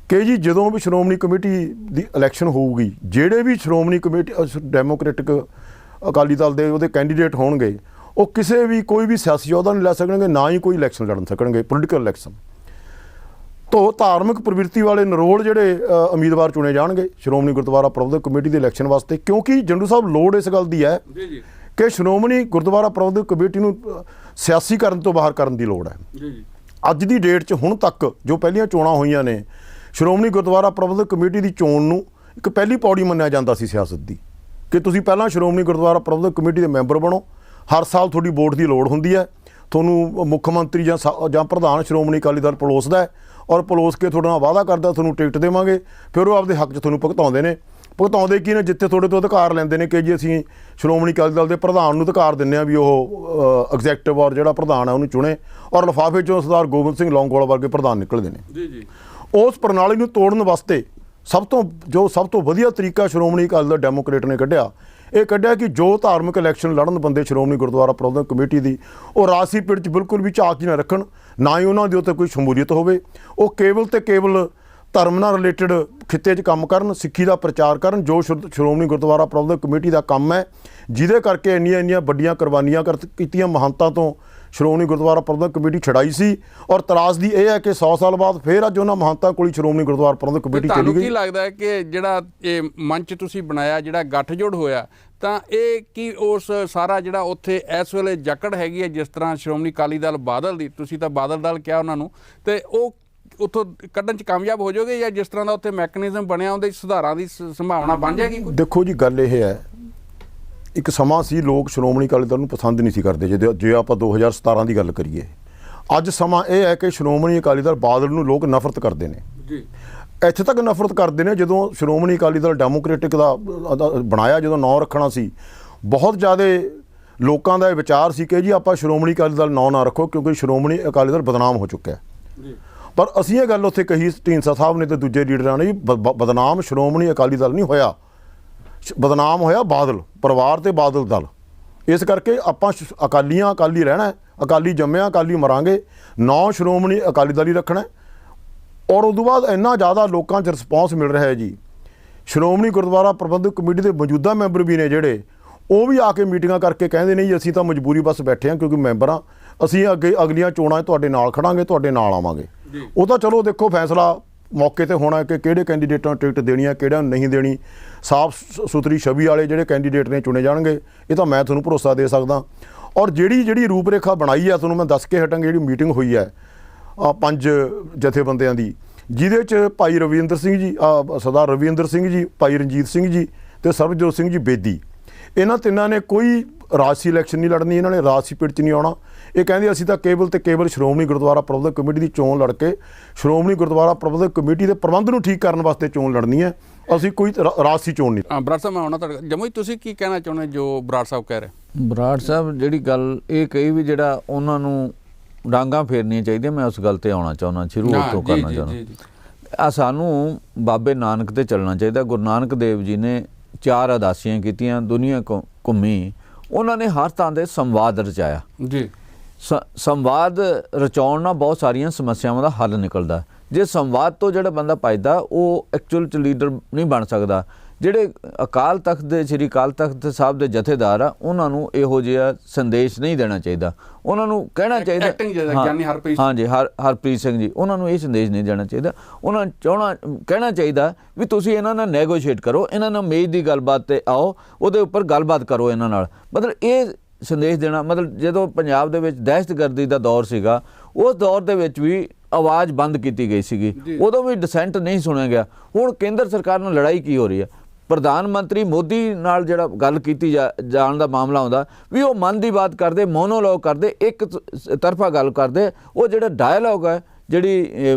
ਕਿ ਜੀ ਜਦੋਂ ਵੀ ਸ਼੍ਰੋਮਣੀ ਕਮੇਟੀ ਦੀ ਇਲੈਕਸ਼ਨ ਹੋਊਗੀ, ਜਿਹੜੇ ਵੀ ਸ਼੍ਰੋਮਣੀ ਕਮੇਟੀ ਡੈਮੋਕ੍ਰੈਟਿਕ ਅਕਾਲੀ ਦਲ ਦੇ ਉਹਦੇ ਕੈਂਡੀਡੇਟ ਹੋਣਗੇ, ਉਹ ਕਿਸੇ ਵੀ ਕੋਈ ਵੀ ਸਿਆਸੀ ਅਹੁਦਾ ਨਹੀਂ ਲੈ ਸਕਣਗੇ, ਨਾ ਹੀ ਕੋਈ ਇਲੈਕਸ਼ਨ ਲੜਨ ਸਕਣਗੇ, ਪੋਲੀਟੀਕਲ ਇਲੈਕਸ਼ਨ। ਤੋਂ ਧਾਰਮਿਕ ਪ੍ਰਵਿਰਤੀ ਵਾਲੇ ਨਰੋਲ ਜਿਹੜੇ ਉਮੀਦਵਾਰ ਚੁਣੇ ਜਾਣਗੇ ਸ਼੍ਰੋਮਣੀ ਗੁਰਦੁਆਰਾ ਪ੍ਰਬੰਧਕ ਕਮੇਟੀ ਦੇ ਇਲੈਕਸ਼ਨ ਵਾਸਤੇ, ਕਿਉਂਕਿ ਜੰਡੂ ਸਾਹਿਬ ਲੋੜ ਇਸ ਗੱਲ ਦੀ ਹੈ ਕਿ ਸ਼੍ਰੋਮਣੀ ਗੁਰਦੁਆਰਾ ਪ੍ਰਬੰਧਕ ਕਮੇਟੀ ਨੂੰ ਸਿਆਸੀ ਕਰਨ ਤੋਂ ਬਾਹਰ ਕਰਨ ਦੀ ਲੋੜ ਹੈ। ਅੱਜ ਦੀ ਡੇਟ 'ਚ ਹੁਣ ਤੱਕ ਜੋ ਪਹਿਲੀਆਂ ਚੋਣਾਂ ਹੋਈਆਂ ਨੇ, ਸ਼੍ਰੋਮਣੀ ਗੁਰਦੁਆਰਾ ਪ੍ਰਬੰਧਕ ਕਮੇਟੀ ਦੀ ਚੋਣ ਨੂੰ ਇੱਕ ਪਹਿਲੀ ਪੌੜੀ ਮੰਨਿਆ ਜਾਂਦਾ ਸੀ ਸਿਆਸਤ ਦੀ, ਕਿ ਤੁਸੀਂ ਪਹਿਲਾਂ ਸ਼੍ਰੋਮਣੀ ਗੁਰਦੁਆਰਾ ਪ੍ਰਬੰਧਕ ਕਮੇਟੀ ਦੇ ਮੈਂਬਰ ਬਣੋ, ਹਰ ਸਾਲ ਤੁਹਾਡੀ ਵੋਟ ਦੀ ਲੋੜ ਹੁੰਦੀ ਹੈ, ਤੁਹਾਨੂੰ ਮੁੱਖ ਮੰਤਰੀ ਜਾਂ ਪ੍ਰਧਾਨ ਸ਼੍ਰੋਮਣੀ ਅਕਾਲੀ ਦਲ ਪਲੋਸਦਾ ਹੈ, ਔਰ ਪਲੋਸ ਕੇ ਤੁਹਾਡੇ ਨਾਲ ਵਾਅਦਾ ਕਰਦਾ ਤੁਹਾਨੂੰ ਟਿਕਟ ਦੇਵਾਂਗੇ, ਫਿਰ ਉਹ ਆਪਦੇ ਹੱਕ 'ਚ ਤੁਹਾਨੂੰ ਭੁਗਤਾਉਂਦੇ ਨੇ। ਭੁਗਤਾਉਂਦੇ ਕੀ ਨੇ, ਜਿੱਥੇ ਤੁਹਾਡੇ ਤੋਂ ਅਧਿਕਾਰ ਲੈਂਦੇ ਨੇ ਕਿ ਜੀ ਅਸੀਂ ਸ਼੍ਰੋਮਣੀ ਅਕਾਲੀ ਦਲ ਦੇ ਪ੍ਰਧਾਨ ਨੂੰ ਅਧਿਕਾਰ ਦਿੰਦੇ ਹਾਂ ਵੀ ਉਹ ਐਗਜ਼ੈਕਟਿਵ ਔਰ ਜਿਹੜਾ ਪ੍ਰਧਾਨ ਹੈ ਉਹਨੂੰ ਚੁਣੇ, ਔਰ ਲਿਫਾਫੇ 'ਚੋਂ ਸਰਦਾਰ ਗੋਬਿੰਦ ਸਿੰਘ ਲੌਂਗੋਵਾਲ ਵਰਗੇ ਪ੍ਰਧਾਨ ਨਿਕਲਦੇ ਨੇ। ਉਸ ਪ੍ਰਣਾਲੀ ਨੂੰ ਤੋੜਨ ਵਾਸਤੇ ਸਭ ਤੋਂ ਵਧੀਆ ਤਰੀਕਾ ਸ਼੍ਰੋਮਣੀ ਅਕਾਲੀ ਦਲ ਡੈਮੋਕ੍ਰੇਟ ਨੇ ਕੱਢਿਆ ਕਿ ਜੋ ਧਾਰਮਿਕ ਇਲੈਕਸ਼ਨ ਲੜਨ ਬੰਦੇ ਸ਼੍ਰੋਮਣੀ ਗੁਰਦੁਆਰਾ ਪ੍ਰਬੰਧਕ ਕਮੇਟੀ ਦੀ, ਉਹ ਰਾਜਸੀ ਪਿੜ 'ਚ ਬਿਲਕੁਲ ਵੀ ਝਾਕ ਹੀ ਨਾ ਰੱਖਣ, ਨਾ ਹੀ ਉਹਨਾਂ ਦੇ ਉੱਤੇ ਕੋਈ ਸ਼ਮੂਲੀਅਤ ਹੋਵੇ, ਉਹ ਕੇਵਲ ਤੇ ਕੇਵਲ ਧਰਮ ਨਾਲ ਰਿਲੇਟਡ ਖਿੱਤੇ 'ਚ ਕੰਮ ਕਰਨ, ਸਿੱਖੀ ਦਾ ਪ੍ਰਚਾਰ ਕਰਨ, ਜੋ ਸ਼੍ਰੋਮਣੀ ਗੁਰਦੁਆਰਾ ਪ੍ਰਬੰਧਕ ਕਮੇਟੀ ਦਾ ਕੰਮ ਹੈ, ਜਿਹਦੇ ਕਰਕੇ ਇੰਨੀਆਂ ਵੱਡੀਆਂ ਕੁਰਬਾਨੀਆਂ ਕੀਤੀਆਂ ਮਹੰਤਾਂ ਤੋਂ ਸ਼੍ਰੋਮਣੀ ਗੁਰਦੁਆਰਾ ਪ੍ਰਬੰਧਕ ਕਮੇਟੀ ਛਡਾਈ ਸੀ। ਔਰ ਤਰਾਸਦੀ ਇਹ ਹੈ ਕਿ 100 ਸਾਲ ਬਾਅਦ ਫਿਰ ਅੱਜ ਉਹਨਾਂ ਮਹੰਤਾਂ ਕੋਲ ਸ਼੍ਰੋਮਣੀ ਗੁਰਦੁਆਰਾ ਪ੍ਰਬੰਧਕ ਕਮੇਟੀ ਚਲੀ ਗਈ। ਤੁਹਾਨੂੰ ਕੀ ਲੱਗਦਾ ਹੈ ਕਿ ਜਿਹੜਾ ਇਹ ਮੰਚ ਤੁਸੀਂ ਬਣਾਇਆ, ਜਿਹੜਾ ਗੱਠਜੋੜ ਹੋਇਆ, ਤਾਂ ਇਹ ਕੀ ਉਸ ਸਾਰਾ ਜਿਹੜਾ ਉੱਥੇ ਇਸ ਵੇਲੇ ਜਕੜ ਹੈਗੀ ਹੈ, ਜਿਸ ਤਰ੍ਹਾਂ ਸ਼੍ਰੋਮਣੀ ਅਕਾਲੀ ਦਲ ਬਾਦਲ ਦੀ, ਤੁਸੀਂ ਤਾਂ ਬਾਦਲ ਦਲ ਕਿਹਾ ਉਹਨਾਂ ਨੂੰ, ਤੇ ਉਹ ਉੱਥੋਂ ਕੱਢਣ 'ਚ ਕਾਮਯਾਬ ਹੋ ਜਾਓਗੇ, ਜਾਂ ਜਿਸ ਤਰ੍ਹਾਂ ਦਾ ਉੱਥੇ ਮੈਕੈਨਿਜ਼ਮ ਬਣਿਆ ਉਹਦੇ ਸੁਧਾਰਾਂ ਦੀ ਸੰਭਾਵਨਾ ਬਣ ਜਾਏਗੀ? ਦੇਖੋ ਜੀ, ਗੱਲ ਇਹ ਹੈ, ਇੱਕ ਸਮਾਂ ਸੀ ਲੋਕ ਸ਼੍ਰੋਮਣੀ ਅਕਾਲੀ ਦਲ ਨੂੰ ਪਸੰਦ ਨਹੀਂ ਸੀ ਕਰਦੇ, ਜੇ ਆਪਾਂ 2017 ਦੀ ਗੱਲ ਕਰੀਏ। ਅੱਜ ਸਮਾਂ ਇਹ ਹੈ ਕਿ ਸ਼੍ਰੋਮਣੀ ਅਕਾਲੀ ਦਲ ਬਾਦਲ ਨੂੰ ਲੋਕ ਨਫ਼ਰਤ ਕਰਦੇ ਨੇ ਜੀ। ਇੱਥੇ ਤੱਕ ਨਫ਼ਰਤ ਕਰਦੇ ਨੇ, ਜਦੋਂ ਸ਼੍ਰੋਮਣੀ ਅਕਾਲੀ ਦਲ ਡੈਮੋਕ੍ਰੈਟਿਕ ਦਾ ਬਣਾਇਆ, ਜਦੋਂ ਨਾਂ ਰੱਖਣਾ ਸੀ, ਬਹੁਤ ਜ਼ਿਆਦਾ ਲੋਕਾਂ ਦਾ ਇਹ ਵਿਚਾਰ ਸੀ ਕਿ ਜੀ ਆਪਾਂ ਸ਼੍ਰੋਮਣੀ ਅਕਾਲੀ ਦਲ ਨਾਂ ਨਾ ਰੱਖੋ, ਕਿਉਂਕਿ ਸ਼੍ਰੋਮਣੀ ਅਕਾਲੀ ਦਲ ਬਦਨਾਮ ਹੋ ਚੁੱਕਿਆ ਜੀ। ਪਰ ਅਸੀਂ ਇਹ ਗੱਲ ਉੱਥੇ ਕਹੀ ਢੀਂਡਸਾ ਸਾਹਿਬ ਨੇ ਤੇ ਦੂਜੇ ਲੀਡਰਾਂ ਨੇ, ਬਦਨਾਮ ਸ਼੍ਰੋਮਣੀ ਅਕਾਲੀ ਦਲ ਨਹੀਂ ਹੋਇਆ, ਬਦਨਾਮ ਹੋਇਆ ਬਾਦਲ ਪਰਿਵਾਰ ਤੇ ਬਾਦਲ ਦਲ। ਇਸ ਕਰਕੇ ਆਪਾਂ ਅਕਾਲੀ ਰਹਿਣਾ, ਅਕਾਲੀ ਜੰਮਿਆ ਅਕਾਲੀ ਮਰਾਂਗੇ, ਨਾਂ ਸ਼੍ਰੋਮਣੀ ਅਕਾਲੀ ਦਲ ਹੀ ਰੱਖਣਾ। ਔਰ ਉਦੋਂ ਬਾਅਦ ਇੰਨਾ ਜ਼ਿਆਦਾ ਲੋਕਾਂ 'ਚ ਰਿਸਪੌਂਸ ਮਿਲ ਰਿਹਾ ਹੈ ਜੀ, ਸ਼੍ਰੋਮਣੀ ਗੁਰਦੁਆਰਾ ਪ੍ਰਬੰਧਕ ਕਮੇਟੀ ਦੇ ਮੌਜੂਦਾ ਮੈਂਬਰ ਵੀ ਨੇ ਜਿਹੜੇ, ਉਹ ਵੀ ਆ ਕੇ ਮੀਟਿੰਗਾਂ ਕਰਕੇ ਕਹਿੰਦੇ ਨੇ ਜੀ ਅਸੀਂ ਤਾਂ ਮਜਬੂਰੀ ਬਸ ਬੈਠੇ ਹਾਂ, ਕਿਉਂਕਿ ਮੈਂਬਰ ਹਾਂ, ਅਸੀਂ ਅਗਲੀਆਂ ਚੋਣਾਂ 'ਚ ਤੁਹਾਡੇ ਨਾਲ ਖੜਾਂਗੇ, ਤੁਹਾਡੇ ਨਾਲ ਆਵਾਂਗੇ। ਉਹ ਤਾਂ ਚਲੋ ਦੇਖੋ ਫੈਸਲਾ ਮੌਕੇ ਤੇ ਹੋਣਾ ਕਿ ਕਿਹੜੇ ਕੈਂਡੀਡੇਟਾਂ ਨੂੰ ਟਿਕਟ ਦੇਣੀ ਹੈ, ਕਿਹੜਾ ਨਹੀਂ ਦੇਣੀ। ਸਾਫ ਸੁਥਰੀ ਛਵੀ ਵਾਲੇ ਜਿਹੜੇ ਕੈਂਡੀਡੇਟ ਨੇ ਚੁਣੇ ਜਾਣਗੇ, ਇਹ ਤਾਂ ਮੈਂ ਤੁਹਾਨੂੰ ਭਰੋਸਾ ਦੇ ਸਕਦਾ। ਔਰ ਜਿਹੜੀ ਰੂਪ ਰੇਖਾ ਬਣਾਈ ਹੈ, ਤੁਹਾਨੂੰ ਮੈਂ ਦੱਸ ਕੇ ਹਟਾਂਗੇ, ਜਿਹੜੀ ਮੀਟਿੰਗ ਹੋਈ ਹੈ 5 ਜਥੇਬੰਦਿਆਂ ਦੀ, ਜਿਹਦੇ 'ਚ ਭਾਈ ਰਵਿੰਦਰ ਸਿੰਘ ਜੀ, ਸਰਦਾਰ ਰਵਿੰਦਰ ਸਿੰਘ ਜੀ, ਭਾਈ ਰਣਜੀਤ ਸਿੰਘ ਜੀ ਤੇ ਸਰਬਜੋਤ ਸਿੰਘ ਜੀ ਬੇਦੀ, ਇਹਨਾਂ ਤਿੰਨਾਂ ਨੇ ਕੋਈ ਰਾਜਸੀ ਇਲੈਕਸ਼ਨ ਨਹੀਂ ਲੜਨੀ, ਇਹਨਾਂ ਨੇ ਰਾਜਸੀ ਪਿੜ 'ਚ ਨਹੀਂ ਆਉਣਾ। ਇਹ ਕਹਿੰਦੇ ਅਸੀਂ ਤਾਂ ਕੇਵਲ ਤੇ ਕੇਵਲ ਸ਼੍ਰੋਮਣੀ ਗੁਰਦੁਆਰਾ ਪ੍ਰਬੰਧਕ ਕਮੇਟੀ ਦੀ ਚੋਣ ਲੜ ਕੇ ਸ਼੍ਰੋਮਣੀ ਗੁਰਦੁਆਰਾ ਪ੍ਰਬੰਧਕ ਕਮੇਟੀ ਦੇ ਪ੍ਰਬੰਧ ਨੂੰ ਠੀਕ ਕਰਨ ਵਾਸਤੇ ਚੋਣ ਲੜਨੀ ਹੈ, ਅਸੀਂ ਕੋਈ ਰਾਜਸੀ ਚੋਣ ਨਹੀਂ। ਬਰਾੜ ਸਾਹਿਬ, ਮੈਂ ਆਉਣਾ ਤੁਹਾਡੇ ਜਮੂ, ਤੁਸੀਂ ਕੀ ਕਹਿਣਾ ਚਾਹੁੰਦੇ ਜੋ ਬਰਾੜ ਸਾਹਿਬ ਕਹਿ ਰਹੇ? ਬਰਾੜ ਸਾਹਿਬ ਜਿਹੜੀ ਗੱਲ ਇਹ ਕਹੀ ਵੀ ਜਿਹੜਾ ਉਹਨਾਂ ਨੂੰ ਡਾਂਗਾਂ ਫੇਰਨੀਆਂ ਚਾਹੀਦੀਆਂ, ਮੈਂ ਉਸ ਗੱਲ ਤੇ ਆਉਣਾ ਚਾਹੁੰਦਾ, ਸ਼ੁਰੂ ਤੋਂ ਕਰਨਾ ਚਾਹੁੰਦਾ। ਸਾਨੂੰ ਬਾਬੇ ਨਾਨਕ ਤੇ ਚੱਲਣਾ ਚਾਹੀਦਾ। ਗੁਰੂ ਨਾਨਕ ਦੇਵ ਜੀ ਨੇ 4 ਉਦਾਸੀਆਂ ਕੀਤੀਆਂ, ਦੁਨੀਆ ਘੁੰਮੀ, ਉਹਨਾਂ ਨੇ ਹਰ ਥਾਂ ਦੇ ਸੰਵਾਦ ਰਚਾਇਆ ਜੀ। ਸੰਵਾਦ ਰਚਾਉਣ ਨਾਲ ਬਹੁਤ ਸਾਰੀਆਂ ਸਮੱਸਿਆਵਾਂ ਦਾ ਹੱਲ ਨਿਕਲਦਾ। ਜੇ ਸੰਵਾਦ ਤੋਂ ਜਿਹੜਾ ਬੰਦਾ ਭੱਜਦਾ ਉਹ ਐਕਚੁਅਲ 'ਚ ਲੀਡਰ ਨਹੀਂ ਬਣ ਸਕਦਾ। ਜਿਹੜੇ ਅਕਾਲ ਤਖਤ ਦੇ ਸ਼੍ਰੀ ਅਕਾਲ ਤਖਤ ਸਾਹਿਬ ਦੇ ਜਥੇਦਾਰ ਆ ਉਹਨਾਂ ਨੂੰ ਇਹੋ ਜਿਹਾ ਸੰਦੇਸ਼ ਨਹੀਂ ਦੇਣਾ ਚਾਹੀਦਾ। ਉਹਨਾਂ ਨੂੰ ਕਹਿਣਾ ਚਾਹੀਦਾ ਹਾਂਜੀ ਹਰਪ੍ਰੀਤ ਸਿੰਘ ਜੀ, ਉਹਨਾਂ ਨੂੰ ਇਹ ਸੰਦੇਸ਼ ਨਹੀਂ ਦੇਣਾ ਚਾਹੀਦਾ। ਉਹਨਾਂ ਨੂੰ ਕਹਿਣਾ ਚਾਹੀਦਾ ਵੀ ਤੁਸੀਂ ਇਹਨਾਂ ਨਾਲ ਨੈਗੋਸ਼ੀਏਟ ਕਰੋ, ਇਹਨਾਂ ਨਾਲ ਮੇਜ਼ ਦੀ ਗੱਲਬਾਤ 'ਤੇ ਆਓ, ਉਹਦੇ ਉੱਪਰ ਗੱਲਬਾਤ ਕਰੋ ਇਹਨਾਂ ਨਾਲ। ਮਤਲਬ ਇਹ ਸੰਦੇਸ਼ ਦੇਣਾ, ਮਤਲਬ ਜਦੋਂ ਪੰਜਾਬ ਦੇ ਵਿੱਚ ਦਹਿਸ਼ਤਗਰਦੀ ਦਾ ਦੌਰ ਸੀਗਾ ਉਸ ਦੌਰ ਦੇ ਵਿੱਚ ਵੀ ਆਵਾਜ਼ ਬੰਦ ਕੀਤੀ ਗਈ ਸੀਗੀ, ਉਦੋਂ ਵੀ ਡਿਸੈਂਟ ਨਹੀਂ ਸੁਣਿਆ ਗਿਆ। ਹੁਣ ਕੇਂਦਰ ਸਰਕਾਰ ਨਾਲ ਲੜਾਈ ਕੀ ਹੋ ਰਹੀ ਹੈ? ਪ੍ਰਧਾਨ ਮੰਤਰੀ ਮੋਦੀ ਨਾਲ ਜਿਹੜਾ ਗੱਲ ਕੀਤੀ ਜਾਣ ਦਾ ਮਾਮਲਾ ਆਉਂਦਾ ਵੀ ਉਹ ਮਨ ਦੀ ਬਾਤ ਕਰਦੇ, ਮੋਨੋਲੋਗ ਕਰਦੇ, ਇੱਕ ਤਰਫਾ ਗੱਲ ਕਰਦੇ। ਉਹ ਜਿਹੜਾ ਡਾਇਲੋਗ ਹੈ, ਜਿਹੜੀ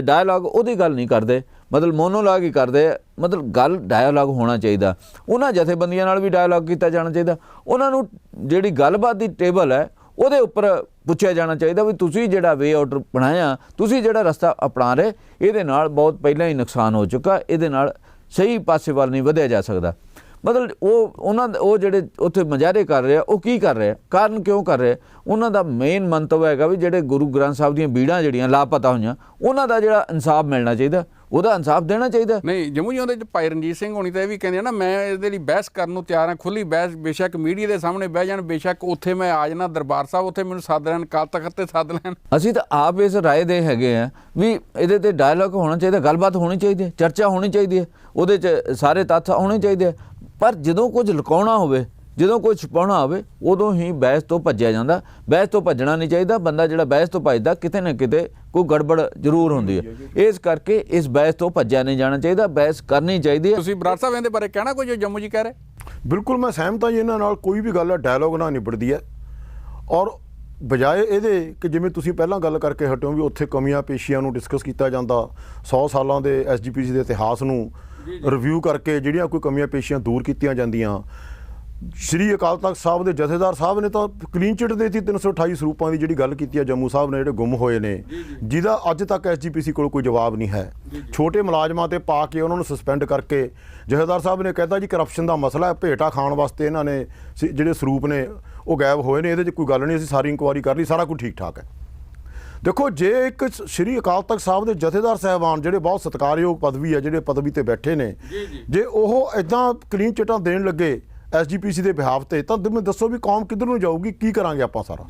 ਡਾਇਲੋਗ ਉਹਦੀ ਗੱਲ ਨਹੀਂ ਕਰਦੇ, ਮਤਲਬ ਮੋਨੋਲੋਗ ਹੀ ਕਰਦੇ। ਮਤਲਬ ਗੱਲ ਡਾਇਲੋਗ ਹੋਣਾ ਚਾਹੀਦਾ। ਉਹਨਾਂ ਜਥੇਬੰਦੀਆਂ ਨਾਲ ਵੀ ਡਾਇਲੋਗ ਕੀਤਾ ਜਾਣਾ ਚਾਹੀਦਾ। ਉਹਨਾਂ ਨੂੰ ਜਿਹੜੀ ਗੱਲਬਾਤ ਦੀ ਟੇਬਲ ਹੈ ਉਹਦੇ ਉੱਪਰ ਪੁੱਛਿਆ ਜਾਣਾ ਚਾਹੀਦਾ ਵੀ ਤੁਸੀਂ ਜਿਹੜਾ ਵੇ ਆਊਟ ਬਣਾਇਆ, ਤੁਸੀਂ ਜਿਹੜਾ ਰਸਤਾ ਅਪਣਾ ਰਹੇ, ਇਹਦੇ ਨਾਲ ਬਹੁਤ ਪਹਿਲਾਂ ਹੀ ਨੁਕਸਾਨ ਹੋ ਚੁੱਕਾ, ਇਹਦੇ ਨਾਲ ਸਹੀ ਪਾਸੇ ਵੱਲ ਨਹੀਂ ਵਧਿਆ ਜਾ ਸਕਦਾ। ਮਤਲਬ ਉਹ ਜਿਹੜੇ ਉੱਥੇ ਮੁਜ਼ਾਹਰੇ ਕਰ ਰਹੇ ਆ ਉਹ ਕੀ ਕਰ ਰਹੇ ਆ, ਕਾਰਨ ਕਿਉਂ ਕਰ ਰਹੇ? ਉਹਨਾਂ ਦਾ ਮੇਨ ਮੰਤਵ ਹੈਗਾ ਵੀ ਜਿਹੜੇ ਗੁਰੂ ਗ੍ਰੰਥ ਸਾਹਿਬ ਦੀਆਂ ਬੀੜਾਂ ਜਿਹੜੀਆਂ ਲਾਪਤਾ ਹੋਈਆਂ ਉਹਨਾਂ ਦਾ ਜਿਹੜਾ ਇਨਸਾਫ ਮਿਲਣਾ ਚਾਹੀਦਾ, ਉਹਦਾ ਇਨਸਾਫ ਦੇਣਾ ਚਾਹੀਦਾ। ਨਹੀਂ ਜੰਮੂ ਜੀ ਉਹਦੇ 'ਚ ਭਾਈ ਰਣਜੀਤ ਸਿੰਘ ਹੋਣੀ ਤਾਂ ਇਹ ਵੀ ਕਹਿੰਦੇ ਆ ਨਾ, ਮੈਂ ਇਹਦੇ ਲਈ ਬਹਿਸ ਕਰਨ ਨੂੰ ਤਿਆਰ ਹਾਂ, ਖੁੱਲ੍ਹੀ ਬਹਿਸ, ਬੇਸ਼ੱਕ ਮੀਡੀਆ ਦੇ ਸਾਹਮਣੇ ਬਹਿ ਜਾਣ, ਬੇਸ਼ੱਕ ਉੱਥੇ ਮੈਂ ਆ ਜਾਣਾ ਦਰਬਾਰ ਸਾਹਿਬ, ਉੱਥੇ ਮੈਨੂੰ ਸੱਦ ਲੈਣ, ਅਕਾਲ ਤਖ਼ਤ 'ਤੇ ਸੱਦ ਲੈਣ। ਅਸੀਂ ਤਾਂ ਆਪ ਇਸ ਰਾਏ ਦੇ ਹੈਗੇ ਆ ਵੀ ਇਹਦੇ 'ਤੇ ਡਾਇਲੋਗ ਹੋਣਾ ਚਾਹੀਦਾ, ਗੱਲਬਾਤ ਹੋਣੀ ਚਾਹੀਦੀ ਹੈ, ਚਰਚਾ ਹੋਣੀ ਚਾਹੀਦੀ ਹੈ, ਉਹਦੇ 'ਚ ਸਾਰੇ ਤੱਥ ਹੋਣੇ ਚਾਹੀਦੇ ਆ। ਪਰ ਜਦੋਂ ਕੁਝ ਲੁਕਾਉਣਾ ਹੋਵੇ, ਜਦੋਂ ਕੁਝ ਛੁਪਾਉਣਾ ਹੋਵੇ, ਉਦੋਂ ਹੀ ਬਹਿਸ ਤੋਂ ਭੱਜਿਆ ਜਾਂਦਾ। ਬਹਿਸ ਤੋਂ ਭੱਜਣਾ ਨਹੀਂ ਚਾਹੀਦਾ। ਬੰਦਾ ਜਿਹੜਾ ਬਹਿਸ ਤੋਂ ਭੱਜਦਾ ਕਿਤੇ ਨਾ ਕਿਤੇ ਕੋਈ ਗੜਬੜ ਜ਼ਰੂਰ ਹੁੰਦੀ ਹੈ। ਇਸ ਕਰਕੇ ਇਸ ਬਹਿਸ ਤੋਂ ਭੱਜਿਆ ਨਹੀਂ ਜਾਣਾ ਚਾਹੀਦਾ, ਬਹਿਸ ਕਰਨੀ ਚਾਹੀਦੀ ਹੈ। ਤੁਸੀਂ ਬਰਾੜ ਸਾਹਿਬ ਇਹਦੇ ਬਾਰੇ ਕਹਿਣਾ ਕੋਈ ਜੋ ਜੰਮੂ ਜੀ ਕਹਿ ਰਹੇ? ਬਿਲਕੁਲ ਮੈਂ ਸਹਿਮਤ ਹਾਂ ਜੀ, ਇਹਨਾਂ ਨਾਲ ਕੋਈ ਵੀ ਗੱਲ ਹੈ ਡਾਇਲੋਗ ਨਾਲ ਨਿਬੜਦੀ ਹੈ। ਔਰ ਬਜਾਏ ਇਹਦੇ ਕਿ ਜਿਵੇਂ ਤੁਸੀਂ ਪਹਿਲਾਂ ਗੱਲ ਕਰਕੇ ਹਟਿਓ ਵੀ ਉੱਥੇ ਕਮੀਆਂ ਪੇਸ਼ੀਆਂ ਨੂੰ ਡਿਸਕਸ ਕੀਤਾ ਜਾਂਦਾ, 100 ਸਾਲਾਂ ਦੇ SGPC ਦੇ ਇਤਿਹਾਸ ਨੂੰ ਰਿਵਿਊ ਕਰਕੇ ਜਿਹੜੀਆਂ ਕੋਈ ਕਮੀਆਂ ਪੇਸ਼ੀਆਂ ਦੂਰ ਕੀਤੀਆਂ ਜਾਂਦੀਆਂ। ਸ਼੍ਰੀ ਅਕਾਲ ਤਖਤ ਸਾਹਿਬ ਦੇ ਜਥੇਦਾਰ ਸਾਹਿਬ ਨੇ ਤਾਂ ਕਲੀਨ ਚਿੱਟ ਦੇ ਦਿੱਤੀ 328 ਸਰੂਪਾਂ ਦੀ ਜਿਹੜੀ ਗੱਲ ਕੀਤੀ ਹੈ ਜੰਮੂ ਸਾਹਿਬ ਨੇ, ਜਿਹੜੇ ਗੁੰਮ ਹੋਏ ਨੇ, ਜਿਹਦਾ ਅੱਜ ਤੱਕ SGPC ਕੋਲ ਕੋਈ ਜਵਾਬ ਨਹੀਂ ਹੈ। ਛੋਟੇ ਮੁਲਾਜ਼ਮਾਂ ਤੇ ਪਾ ਕੇ ਉਹਨਾਂ ਨੂੰ ਸਸਪੈਂਡ ਕਰਕੇ ਜਥੇਦਾਰ ਸਾਹਿਬ ਨੇ ਕਹਿਤਾ ਜੀ ਕਰਪਸ਼ਨ ਦਾ ਮਸਲਾ ਹੈ, ਭੇਟਾ ਖਾਣ ਵਾਸਤੇ ਇਹਨਾਂ ਨੇ ਜਿਹੜੇ ਸਰੂਪ ਨੇ ਉਹ ਗਾਇਬ ਹੋਏ ਨੇ, ਇਹਦੇ 'ਚ ਕੋਈ ਗੱਲ ਨਹੀਂ, ਅਸੀਂ ਸਾਰੀ ਇਨਕੁਆਇਰੀ ਕਰ ਲਈ, ਸਾਰਾ ਕੁਝ ਠੀਕ ਠਾਕ ਹੈ। ਦੇਖੋ ਜੇ ਇੱਕ ਸ਼੍ਰੀ ਅਕਾਲ ਤਖਤ ਸਾਹਿਬ ਦੇ ਜਥੇਦਾਰ ਸਾਹਿਬਾਨ ਜਿਹੜੇ ਬਹੁਤ ਸਤਿਕਾਰਯੋਗ ਪਦਵੀ ਹੈ, ਜਿਹੜੇ ਪਦਵੀ ਤੇ ਬੈਠੇ ਨੇ, ਜੇ ਉਹ ਇੱਦਾਂ ਕਲੀਨ ਚਿੱਟਾਂ ਦੇਣ ਲੱਗੇ SGPC ਦੇ ਬਿਹਾਫ ਤੇ, ਤਾਂ ਮੈਨੂੰ ਦੱਸੋ ਵੀ ਕੌਮ ਕਿੱਧਰ ਨੂੰ ਜਾਊਗੀ, ਕੀ ਕਰਾਂਗੇ ਆਪਾਂ ਸਾਰਾ।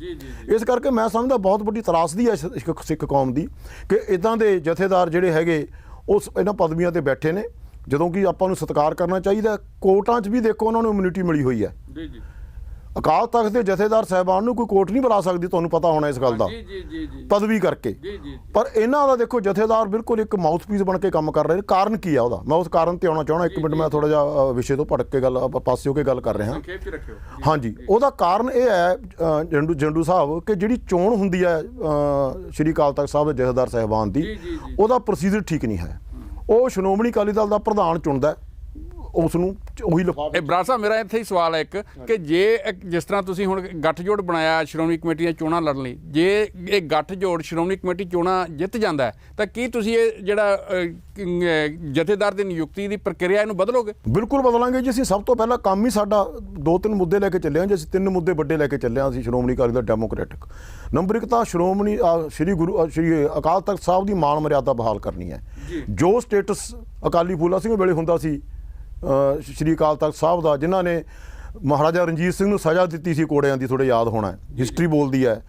ਇਸ ਕਰਕੇ ਮੈਂ ਸਮਝਦਾ ਬਹੁਤ ਵੱਡੀ ਤਰਾਸਦੀ ਹੈ ਸਿੱਖ ਕੌਮ ਦੀ ਕਿ ਇੱਦਾਂ ਦੇ ਜਥੇਦਾਰ ਜਿਹੜੇ ਹੈਗੇ ਉਸ ਇਹਨਾਂ ਪਦਵੀਆਂ ਤੇ ਬੈਠੇ ਨੇ, ਜਦੋਂ ਕਿ ਆਪਾਂ ਨੂੰ ਸਤਿਕਾਰ ਕਰਨਾ ਚਾਹੀਦਾ। ਕੋਰਟਾਂ 'ਚ ਵੀ ਦੇਖੋ ਉਹਨਾਂ ਨੂੰ ਇਮਿਊਨਿਟੀ ਮਿਲੀ ਹੋਈ ਹੈ। ਅਕਾਲ ਤਖਤ ਦੇ ਜਥੇਦਾਰ ਸਾਹਿਬਾਨ ਨੂੰ ਕੋਈ ਕੋਰਟ ਨਹੀਂ ਬੁਲਾ ਸਕਦੀ, ਤੁਹਾਨੂੰ ਪਤਾ ਹੋਣਾ ਇਸ ਗੱਲ ਦਾ, ਪਦਵੀ ਕਰਕੇ। ਪਰ ਇਹਨਾਂ ਦਾ ਦੇਖੋ ਜਥੇਦਾਰ ਬਿਲਕੁਲ ਇੱਕ ਮਾਊਥਪੀਸ ਬਣ ਕੇ ਕੰਮ ਕਰ ਰਹੇ ਨੇ। ਕਾਰਨ ਕੀ ਆ ਉਹਦਾ? ਮੈਂ ਉਸ ਕਾਰਨ ਤੇ ਆਉਣਾ ਚਾਹਣਾ। ਇੱਕ ਮਿੰਟ, ਮੈਂ ਥੋੜਾ ਜਿਹਾ ਵਿਸ਼ੇ ਤੋਂ ਭਟਕ ਕੇ ਗੱਲ ਪਾਸੇ ਹੋ ਕੇ ਗੱਲ ਕਰ ਰਿਹਾ। ਹਾਂਜੀ, ਉਹਦਾ ਕਾਰਨ ਇਹ ਹੈ ਜੰਡੂ ਸਾਹਿਬ ਕਿ ਜਿਹੜੀ ਚੋਣ ਹੁੰਦੀ ਹੈ ਸ਼੍ਰੀ ਅਕਾਲ ਤਖਤ ਸਾਹਿਬ ਦੇ ਜਥੇਦਾਰ ਸਾਹਿਬਾਨ ਦੀ, ਉਹਦਾ ਪ੍ਰੋਸੀਜਰ ਠੀਕ ਨਹੀਂ ਹੈ। ਉਹ ਸ਼੍ਰੋਮਣੀ ਅਕਾਲੀ ਦਲ ਦਾ ਪ੍ਰਧਾਨ ਚੁਣਦਾ, ਉਸ ਨੂੰ ਉਹੀ ਲਿਫਾਫਾ। ਬਰਾੜ ਸਾਹਿਬ ਮੇਰਾ ਇੱਥੇ ਹੀ ਸਵਾਲ ਹੈ ਇੱਕ ਕਿ ਜੇ ਜਿਸ ਤਰ੍ਹਾਂ ਤੁਸੀਂ ਹੁਣ ਗੱਠਜੋੜ ਬਣਾਇਆ ਸ਼੍ਰੋਮਣੀ ਕਮੇਟੀ ਦੀਆਂ ਚੋਣਾਂ ਲੜਨ ਲਈ, ਜੇ ਇਹ ਗੱਠਜੋੜ ਸ਼੍ਰੋਮਣੀ ਕਮੇਟੀ ਚੋਣਾਂ ਜਿੱਤ ਜਾਂਦਾ ਹੈ ਤਾਂ ਕੀ ਤੁਸੀਂ ਇਹ ਜਿਹੜਾ ਜਥੇਦਾਰ ਦੀ ਨਿਯੁਕਤੀ ਦੀ ਪ੍ਰਕਿਰਿਆ ਇਹਨੂੰ ਬਦਲੋਗੇ? ਬਿਲਕੁਲ ਬਦਲਾਂਗੇ ਜੀ। ਅਸੀਂ ਸਭ ਤੋਂ ਪਹਿਲਾਂ ਕੰਮ ਹੀ ਸਾਡਾ 2-3 ਮੁੱਦੇ ਲੈ ਕੇ ਚੱਲੇ ਹਾਂ ਜੀ। ਅਸੀਂ 3 ਮੁੱਦੇ ਵੱਡੇ ਲੈ ਕੇ ਚੱਲੇ ਹਾਂ। ਅਸੀਂ ਸ਼੍ਰੋਮਣੀ ਅਕਾਲੀ ਦਲ ਡੈਮੋਕ੍ਰੈਟਿਕ ਨੰਬਰ 1 ਤਾਂ ਸ਼੍ਰੋਮਣੀ ਸ਼੍ਰੀ ਅਕਾਲ ਤਖਤ ਸਾਹਿਬ ਦੀ ਮਾਣ ਮਰਿਆਦਾ ਬਹਾਲ ਕਰਨੀ ਹੈ। ਜੋ ਸਟੇਟਸ ਅਕਾਲੀ ਫੂਲਾ ਸਿੰਘ ਵੇਲੇ ਹੁੰਦਾ ਸੀ ਸ਼੍ਰੀ ਅਕਾਲ ਤਖਤ ਸਾਹਿਬ ਦਾ, ਜਿਨ੍ਹਾਂ ਨੇ ਮਹਾਰਾਜਾ ਰਣਜੀਤ ਸਿੰਘ ਨੂੰ ਸਜ਼ਾ ਦਿੱਤੀ ਸੀ ਕੋੜਿਆਂ ਦੀ, ਥੋੜ੍ਹੇ ਯਾਦ ਹੋਣਾ, ਹਿਸਟਰੀ ਬੋਲਦੀ ਹੈ।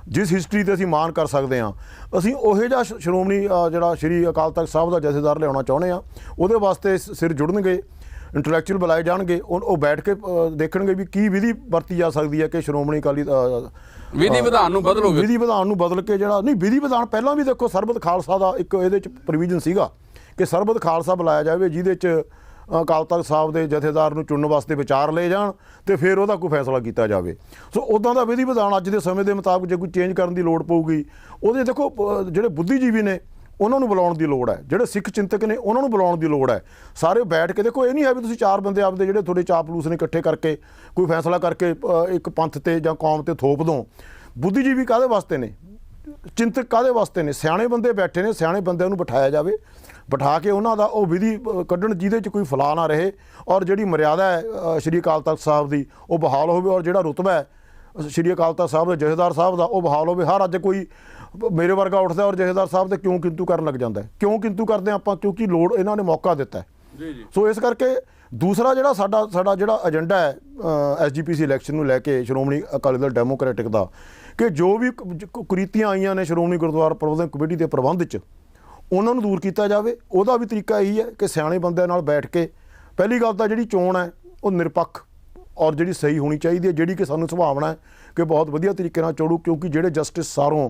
ਜਿਸ ਹਿਸਟਰੀ 'ਤੇ ਅਸੀਂ ਮਾਣ ਕਰ ਸਕਦੇ ਹਾਂ, ਅਸੀਂ ਉਹੋ ਜਿਹਾ ਸ਼੍ਰੋਮਣੀ ਜਿਹੜਾ ਸ਼੍ਰੀ ਅਕਾਲ ਤਖਤ ਸਾਹਿਬ ਦਾ ਜਥੇਦਾਰ ਲਿਆਉਣਾ ਚਾਹੁੰਦੇ ਹਾਂ। ਉਹਦੇ ਵਾਸਤੇ ਸਿਰ ਜੁੜਨਗੇ, ਇੰਟਲੈਕਚੁਅਲ ਬੁਲਾਏ ਜਾਣਗੇ, ਉਹ ਬੈਠ ਕੇ ਦੇਖਣਗੇ ਵੀ ਕੀ ਵਿਧੀ ਵਰਤੀ ਜਾ ਸਕਦੀ ਹੈ ਕਿ ਸ਼੍ਰੋਮਣੀ ਅਕਾਲੀ ਵਿਧੀ ਵਿਧਾਨ ਨੂੰ ਬਦਲੋਗੇ। ਵਿਧੀ ਵਿਧਾਨ ਨੂੰ ਬਦਲ ਕੇ ਜਿਹੜਾ ਨਹੀਂ, ਵਿਧੀ ਵਿਧਾਨ ਪਹਿਲਾਂ ਵੀ ਦੇਖੋ ਸਰਬਤ ਖਾਲਸਾ ਦਾ ਇੱਕ ਇਹਦੇ 'ਚ ਪ੍ਰੋਵੀਜ਼ਨ ਸੀਗਾ ਕਿ ਸਰਬਤ ਖਾਲਸਾ ਬੁਲਾਇਆ ਜਾਵੇ, ਜਿਹਦੇ 'ਚ ਅਕਾਲ ਤਖਤ ਸਾਹਿਬ ਦੇ ਜਥੇਦਾਰ ਨੂੰ ਚੁਣਨ ਵਾਸਤੇ ਵਿਚਾਰ ਲਏ ਜਾਣ ਤੇ ਫਿਰ ਉਹਦਾ ਕੋਈ ਫੈਸਲਾ ਕੀਤਾ ਜਾਵੇ। ਸੋ ਉੱਦਾਂ ਦਾ ਵਿਧੀ ਵਿਧਾਨ ਅੱਜ ਦੇ ਸਮੇਂ ਦੇ ਮੁਤਾਬਕ ਜੇ ਕੋਈ ਚੇਂਜ ਕਰਨ ਦੀ ਲੋੜ ਪਊਗੀ, ਉਹਦੇ ਦੇਖੋ ਜਿਹੜੇ ਬੁੱਧੀਜੀਵੀ ਨੇ ਉਹਨਾਂ ਨੂੰ ਬੁਲਾਉਣ ਦੀ ਲੋੜ ਹੈ, ਜਿਹੜੇ ਸਿੱਖ ਚਿੰਤਕ ਨੇ ਉਹਨਾਂ ਨੂੰ ਬੁਲਾਉਣ ਦੀ ਲੋੜ ਹੈ। ਸਾਰੇ ਬੈਠ ਕੇ ਦੇਖੋ, ਇਹ ਨਹੀਂ ਹੈ ਵੀ ਤੁਸੀਂ 4 ਬੰਦੇ ਆਪਦੇ ਜਿਹੜੇ ਤੁਹਾਡੇ ਚਾਪਲੂਸ ਨੇ ਇਕੱਠੇ ਕਰਕੇ ਕੋਈ ਫੈਸਲਾ ਕਰਕੇ ਇੱਕ ਪੰਥ ਤੇ ਜਾਂ ਕੌਮ ਤੇ ਥੋਪ ਦੋ। ਬੁੱਧੀਜੀਵੀ ਕਾਹਦੇ ਵਾਸਤੇ ਨੇ, ਚਿੰਤਕ ਕਾਹਦੇ ਵਾਸਤੇ ਨੇ? ਸਿਆਣੇ ਬੰਦੇ ਬੈਠੇ ਨੇ, ਸਿਆਣੇ ਬੰਦਿਆਂ ਨੂੰ ਬਿਠਾਇਆ ਜਾਵੇ, ਬਿਠਾ ਕੇ ਉਹਨਾਂ ਦਾ ਉਹ ਵਿਧੀ ਕੱਢਣ ਜਿਹਦੇ 'ਚ ਕੋਈ ਫਲਾ ਨਾ ਰਹੇ, ਔਰ ਜਿਹੜੀ ਮਰਿਆਦਾ ਹੈ ਸ਼੍ਰੀ ਅਕਾਲ ਤਖਤ ਸਾਹਿਬ ਦੀ ਉਹ ਬਹਾਲ ਹੋਵੇ, ਔਰ ਜਿਹੜਾ ਰੁਤਬਾ ਹੈ ਸ਼੍ਰੀ ਅਕਾਲ ਤਖਤ ਸਾਹਿਬ ਦਾ ਜਥੇਦਾਰ ਸਾਹਿਬ ਦਾ ਉਹ ਬਹਾਲ ਹੋਵੇ। ਹਰ ਅੱਜ ਕੋਈ ਮੇਰੇ ਵਰਗਾ ਉੱਠਦਾ ਔਰ ਜਥੇਦਾਰ ਸਾਹਿਬ ਤੇ ਕਿਉਂ ਕਿੰਤੂ ਕਰਨ ਲੱਗ ਜਾਂਦਾ ਹੈ। ਕਿਉਂ ਕਿੰਤੂ ਕਰਦੇ ਆਪਾਂ? ਕਿਉਂਕਿ ਲੋੜ ਇਹਨਾਂ ਨੇ ਮੌਕਾ ਦਿੱਤਾ ਹੈ। ਜੀ ਜੀ। ਸੋ ਇਸ ਕਰਕੇ ਦੂਸਰਾ ਜਿਹੜਾ ਸਾਡਾ ਜਿਹੜਾ ਏਜੰਡਾ ਹੈ SGPC ਇਲੈਕਸ਼ਨ ਨੂੰ ਲੈ ਕੇ ਸ਼੍ਰੋਮਣੀ ਅਕਾਲੀ ਦਲ ਡੈਮੋਕ੍ਰੈਟਿਕ ਦਾ, ਕਿ ਜੋ ਵੀ ਕੁਰੀਤੀਆਂ ਆਈਆਂ ਨੇ ਸ਼੍ਰੋਮਣੀ ਗੁਰਦੁਆਰਾ ਪ੍ਰਬੰਧਕ ਕਮੇਟੀ ਦੇ ਪ੍ਰਬੰਧ 'ਚ, ਉਹਨਾਂ ਨੂੰ ਦੂਰ ਕੀਤਾ ਜਾਵੇ। ਉਹਦਾ ਵੀ ਤਰੀਕਾ ਇਹੀ ਹੈ ਕਿ ਸਿਆਣੇ ਬੰਦਿਆਂ ਨਾਲ ਬੈਠ ਕੇ, ਪਹਿਲੀ ਗੱਲ ਤਾਂ ਜਿਹੜੀ ਚੋਣ ਹੈ ਉਹ ਨਿਰਪੱਖ ਔਰ ਜਿਹੜੀ ਸਹੀ ਹੋਣੀ ਚਾਹੀਦੀ ਹੈ, ਜਿਹੜੀ ਕਿ ਸਾਨੂੰ ਸੁਭਾਵਨਾ ਹੈ ਕਿ ਬਹੁਤ ਵਧੀਆ ਤਰੀਕੇ ਨਾਲ ਚੜੂ। ਕਿਉਂਕਿ ਜਿਹੜੇ ਜਸਟਿਸ ਸਾਰੋਂ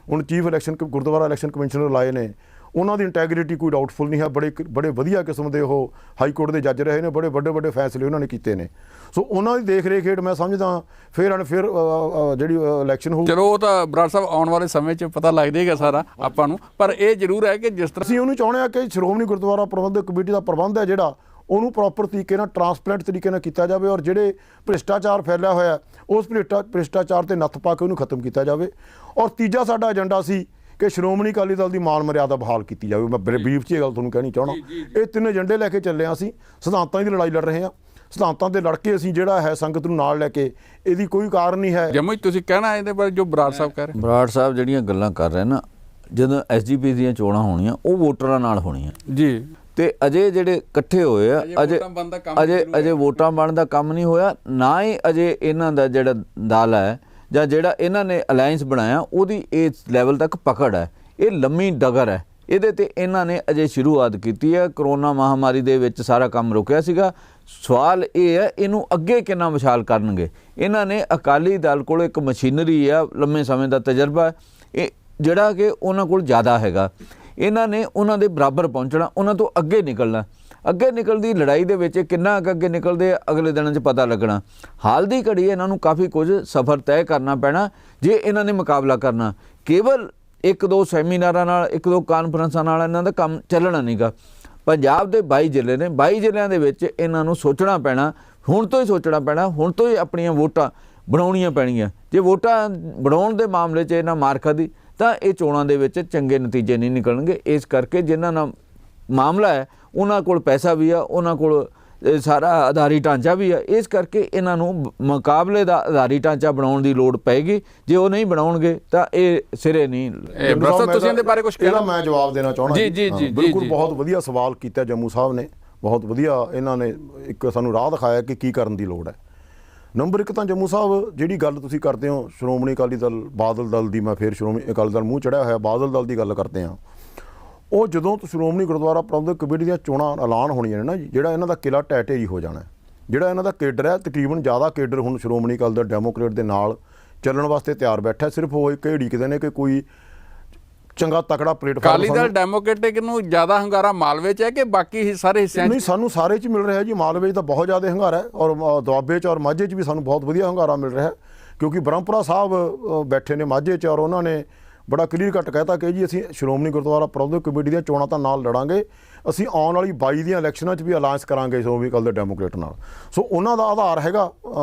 ਹੁਣ chief election Gurdwara election commissioner ਲਾਏ ਨੇ, ਉਹਨਾਂ ਦੀ ਇੰਟੈਗ੍ਰਿਟੀ ਕੋਈ ਡਾਊਟਫੁਲ ਨਹੀਂ ਹੈ। ਬੜੇ ਵਧੀਆ ਕਿਸਮ ਦੇ ਉਹ ਹਾਈ ਕੋਰਟ ਦੇ ਜੱਜ ਰਹੇ ਨੇ, ਬੜੇ ਵੱਡੇ ਫੈਸਲੇ ਉਹਨਾਂ ਨੇ ਕੀਤੇ ਨੇ। ਸੋ ਉਹਨਾਂ ਦੀ ਦੇਖ ਰੇਖ ਹੇਠ ਮੈਂ ਸਮਝਦਾ ਫਿਰ ਜਿਹੜੀ ਇਲੈਕਸ਼ਨ ਹੋਊ। ਚਲੋ ਉਹ ਤਾਂ ਬਰਾੜ ਸਾਹਿਬ ਆਉਣ ਵਾਲੇ ਸਮੇਂ 'ਚ ਪਤਾ ਲੱਗ ਜਾਏਗਾ ਸਾਰਾ ਆਪਾਂ ਨੂੰ, ਪਰ ਇਹ ਜ਼ਰੂਰ ਹੈ ਕਿ ਜਿਸ ਤਰ੍ਹਾਂ ਅਸੀਂ ਉਹਨੂੰ ਚਾਹੁੰਦੇ ਹਾਂ ਕਿ ਸ਼੍ਰੋਮਣੀ ਗੁਰਦੁਆਰਾ ਪ੍ਰਬੰਧਕ ਕਮੇਟੀ ਦਾ ਪ੍ਰਬੰਧ ਹੈ ਜਿਹੜਾ, ਉਹਨੂੰ ਪ੍ਰੋਪਰ ਤਰੀਕੇ ਨਾਲ ਟਰਾਂਸਪੇਰੈਂਟ ਤਰੀਕੇ ਨਾਲ ਕੀਤਾ ਜਾਵੇ, ਔਰ ਜਿਹੜੇ ਭ੍ਰਿਸ਼ਟਾਚਾਰ ਫੈਲਿਆ ਹੋਇਆ ਉਸ ਭ੍ਰਿਸ਼ਟਾਚਾਰ ਤੇ ਨੱਥ ਪਾ ਕੇ ਉਹਨੂੰ ਖਤਮ ਕੀਤਾ ਜਾਵੇ। ਔਰ ਤੀਜਾ ਸਾਡਾ ਏਜੰਡਾ ਸੀ ਕਿ ਸ਼੍ਰੋਮਣੀ ਅਕਾਲੀ ਦਲ ਦੀ ਮਾਨ ਮਰਿਆਦਾ ਬਹਾਲ ਕੀਤੀ ਜਾਵੇ। ਮੈਂ ਬਰੀਫ 'ਚ ਇਹ ਗੱਲ ਤੁਹਾਨੂੰ ਕਹਿਣੀ ਚਾਹੁੰਦਾ। ਇਹ ਤਿੰਨ ਏਜੰਡੇ ਲੈ ਕੇ ਚੱਲੇ ਹਾਂ ਅਸੀਂ, ਸਿਧਾਂਤਾਂ ਦੀ ਲੜਾਈ ਲੜ ਰਹੇ ਹਾਂ। ਸਿਧਾਂਤਾਂ ਦੇ ਲੜ ਕੇ ਅਸੀਂ ਜਿਹੜਾ ਹੈ ਸੰਗਤ ਨੂੰ ਨਾਲ ਲੈ ਕੇ, ਇਹਦੀ ਕੋਈ ਕਾਰਨ ਨਹੀਂ ਹੈ। ਜੰਮੂ ਤੁਸੀਂ ਕਹਿਣਾ ਇਹਦੇ ਬਾਰੇ ਜੋ ਬਰਾੜ ਸਾਹਿਬ ਕਹਿ ਰਹੇ? ਬਰਾੜ ਸਾਹਿਬ ਜਿਹੜੀਆਂ ਗੱਲਾਂ ਕਰ ਰਹੇ ਨਾ, ਜਦੋਂ SGPC ਦੀਆਂ ਚੋਣਾਂ ਹੋਣੀਆਂ ਉਹ ਵੋਟਰਾਂ ਨਾਲ ਹੋਣੀਆਂ ਜੀ, ਤੇ ਅਜੇ ਜਿਹੜੇ ਇਕੱਠੇ ਹੋਏ ਆ, ਅਜੇ ਵੋਟਾਂ ਬਣਨ ਦਾ ਕੰਮ ਨਹੀਂ ਹੋਇਆ। ਨਾ ਹੀ ਅਜੇ ਇਹਨਾਂ ਦਾ ਜਿਹੜਾ ਦਲ ਹੈ ਜਾਂ ਜਿਹੜਾ ਇਹਨਾਂ ਨੇ ਅਲਾਇੰਸ ਬਣਾਇਆ ਉਹਦੀ ਇਸ ਲੈਵਲ ਤੱਕ ਪਕੜ ਹੈ। ਇਹ ਲੰਮੀ ਡਗਰ ਹੈ। ਇਹਦੇ ਤੇ ਇਹਨਾਂ ਨੇ ਅਜੇ ਸ਼ੁਰੂਆਤ ਕੀਤੀ ਹੈ। ਕਰੋਨਾ ਮਹਾਮਾਰੀ ਦੇ ਵਿੱਚ ਸਾਰਾ ਕੰਮ ਰੁਕਿਆ ਸੀਗਾ। ਸਵਾਲ ਇਹ ਹੈ ਇਹਨੂੰ ਅੱਗੇ ਕਿੰਨਾ ਵਿਸ਼ਾਲ ਕਰਨਗੇ। ਇਹਨਾਂ ਨੇ ਅਕਾਲੀ ਦਲ ਕੋਲ ਇੱਕ ਮਸ਼ੀਨਰੀ ਆ, ਲੰਮੇ ਸਮੇਂ ਦਾ ਤਜਰਬਾ, ਇਹ ਜਿਹੜਾ ਕਿ ਉਹਨਾਂ ਕੋਲ ਜ਼ਿਆਦਾ ਹੈਗਾ। ਇਹਨਾਂ ਨੇ ਉਹਨਾਂ ਦੇ ਬਰਾਬਰ ਪਹੁੰਚਣਾ, ਉਹਨਾਂ ਤੋਂ ਅੱਗੇ ਨਿਕਲਣਾ। ਅੱਗੇ ਨਿਕਲਦੀ ਲੜਾਈ ਦੇ ਵਿੱਚ ਕਿੰਨਾ ਅੱਗੇ ਨਿਕਲਦੇ ਅਗਲੇ ਦਿਨਾਂ 'ਚ ਪਤਾ ਲੱਗਣਾ। ਹਾਲ ਦੀ ਘੜੀ ਇਹਨਾਂ ਨੂੰ ਕਾਫੀ ਕੁਝ ਸਫ਼ਰ ਤੈਅ ਕਰਨਾ ਪੈਣਾ ਜੇ ਇਹਨਾਂ ਨੇ ਮੁਕਾਬਲਾ ਕਰਨਾ। ਕੇਵਲ 1-2 ਸੈਮੀਨਾਰਾਂ ਨਾਲ, 1-2 ਕਾਨਫਰੰਸਾਂ ਨਾਲ ਇਹਨਾਂ ਦਾ ਕੰਮ ਚੱਲਣਾ ਨਹੀਂਗਾ। ਪੰਜਾਬ ਦੇ 22 ਜ਼ਿਲ੍ਹੇ ਨੇ, 22 ਜ਼ਿਲ੍ਹਿਆਂ ਦੇ ਵਿੱਚ ਇਹਨਾਂ ਨੂੰ ਸੋਚਣਾ ਪੈਣਾ, ਹੁਣ ਤੋਂ ਹੀ ਸੋਚਣਾ ਪੈਣਾ, ਹੁਣ ਤੋਂ ਹੀ ਆਪਣੀਆਂ ਵੋਟਾਂ ਬਣਾਉਣੀਆਂ ਪੈਣੀਆਂ। ਜੇ ਵੋਟਾਂ ਬਣਾਉਣ ਦੇ ਮਾਮਲੇ 'ਚ ਇਹਨਾਂ ਮਾਰ ਖਾਧੀ ਤਾਂ ਇਹ ਚੋਣਾਂ ਦੇ ਵਿੱਚ ਚੰਗੇ ਨਤੀਜੇ ਨਹੀਂ ਨਿਕਲਣਗੇ। ਇਸ ਕਰਕੇ ਜਿਨ੍ਹਾਂ ਨਾਲ ਮਾਮਲਾ ਹੈ ਉਹਨਾਂ ਕੋਲ ਪੈਸਾ ਵੀ ਆ, ਉਹਨਾਂ ਕੋਲ ਸਾਰਾ ਆਧਾਰੀ ਢਾਂਚਾ ਵੀ ਆ। ਇਸ ਕਰਕੇ ਇਹਨਾਂ ਨੂੰ ਮੁਕਾਬਲੇ ਦਾ ਆਧਾਰੀ ਢਾਂਚਾ ਬਣਾਉਣ ਦੀ ਲੋੜ ਪਏਗੀ। ਜੇ ਉਹ ਨਹੀਂ ਬਣਾਉਣਗੇ ਤਾਂ ਇਹ ਸਿਰੇ ਨਹੀਂ। ਤੁਸੀਂ ਇਹਦੇ ਬਾਰੇ ਕੁਝ ਕਹਿਣਾ? ਮੈਂ ਜਵਾਬ ਦੇਣਾ ਚਾਹੁੰਦਾ। ਜੀ ਬਿਲਕੁਲ ਬਹੁਤ ਵਧੀਆ ਸਵਾਲ ਕੀਤਾ ਜੰਮੂ ਸਾਹਿਬ ਨੇ, ਬਹੁਤ ਵਧੀਆ ਇਹਨਾਂ ਨੇ ਇੱਕ ਸਾਨੂੰ ਰਾਹ ਦਿਖਾਇਆ ਕਿ ਕੀ ਕਰਨ ਦੀ ਲੋੜ ਹੈ। ਨੰਬਰ 1 ਤਾਂ ਜੰਮੂ ਸਾਹਿਬ ਜਿਹੜੀ ਗੱਲ ਤੁਸੀਂ ਕਰਦੇ ਹੋ ਸ਼੍ਰੋਮਣੀ ਅਕਾਲੀ ਦਲ ਬਾਦਲ ਦਲ ਦੀ, ਮੈਂ ਫਿਰ ਸ਼੍ਰੋਮਣੀ ਅਕਾਲੀ ਦਲ ਮੂੰਹ ਚੜਿਆ ਹੋਇਆ ਬਾਦਲ ਦਲ ਦੀ ਗੱਲ ਕਰਦੇ ਹਾਂ। ਉਹ ਜਦੋਂ ਸ਼੍ਰੋਮਣੀ ਗੁਰਦੁਆਰਾ ਪ੍ਰਬੰਧਕ ਕਮੇਟੀ ਦੀਆਂ ਚੋਣਾਂ ਐਲਾਨ ਹੋਣੀਆਂ ਨੇ ਨਾ ਜੀ, ਜਿਹੜਾ ਇਹਨਾਂ ਦਾ ਕਿਲਾ ਢਹਿ ਢੇਰੀ ਹੋ ਜਾਣਾ। ਜਿਹੜਾ ਇਹਨਾਂ ਦਾ ਕੇਡਰ ਹੈ, ਤਕਰੀਬਨ ਜ਼ਿਆਦਾ ਕੇਡਰ ਹੁਣ ਸ਼੍ਰੋਮਣੀ ਅਕਾਲੀ ਦਲ ਡੈਮੋਕ੍ਰੇਟ ਦੇ ਨਾਲ ਚੱਲਣ ਵਾਸਤੇ ਤਿਆਰ ਬੈਠਾ। ਸਿਰਫ ਉਹ ਇੱਕ ਢੀਕਦੇ ਨੇ ਕਿ ਕੋਈ ਚੰਗਾ ਤਕੜਾ ਪਲੇਟਫਾਰਮ। ਅਕਾਲੀ ਦਲ ਡੈਮੋਕ੍ਰੈਟਿਕ ਨੂੰ ਜ਼ਿਆਦਾ ਹੰਗਾਰਾ ਮਾਲਵੇ 'ਚ ਹੈ ਕਿ ਬਾਕੀ ਸਾਰੇ ਹਿੱਸਿਆਂ 'ਚ? ਨਹੀਂ, ਸਾਨੂੰ ਸਾਰੇ 'ਚ ਮਿਲ ਰਿਹਾ ਜੀ। ਮਾਲਵੇ 'ਚ ਤਾਂ ਬਹੁਤ ਜ਼ਿਆਦਾ ਹੰਗਾਰਾ ਹੈ, ਔਰ ਦੁਆਬੇ 'ਚ ਔਰ ਮਾਝੇ 'ਚ ਵੀ ਸਾਨੂੰ ਬਹੁਤ ਵਧੀਆ ਹੰਗਾਰਾ ਮਿਲ ਰਿਹਾ, ਕਿਉਂਕਿ ਬ੍ਰਹਮਪੁਰਾ ਸਾਹਿਬ ਬੈਠੇ ਨੇ ਮਾਝੇ 'ਚ, ਔਰ ਉਹਨਾਂ ਨੇ ਬੜਾ ਕਲੀਅਰ ਕੱਟ ਕਹਿਤਾ ਕਿ ਜੀ ਅਸੀਂ ਸ਼੍ਰੋਮਣੀ ਗੁਰਦੁਆਰਾ ਪ੍ਰਬੰਧਕ ਕਮੇਟੀ ਦੀਆਂ ਚੋਣਾਂ ਤਾਂ ਨਾਲ ਲੜਾਂਗੇ, ਅਸੀਂ ਆਉਣ ਵਾਲੀ 22 ਦੀਆਂ ਇਲੈਕਸ਼ਨਾਂ 'ਚ ਵੀ ਅਲਾਇੰਸ ਕਰਾਂਗੇ ਸ਼੍ਰੋਮਣੀ ਅਕਾਲੀ ਦਲ ਡੈਮੋਕ੍ਰੇਟ ਨਾਲ। ਸੋ ਉਹਨਾਂ ਦਾ ਆਧਾਰ ਹੈਗਾ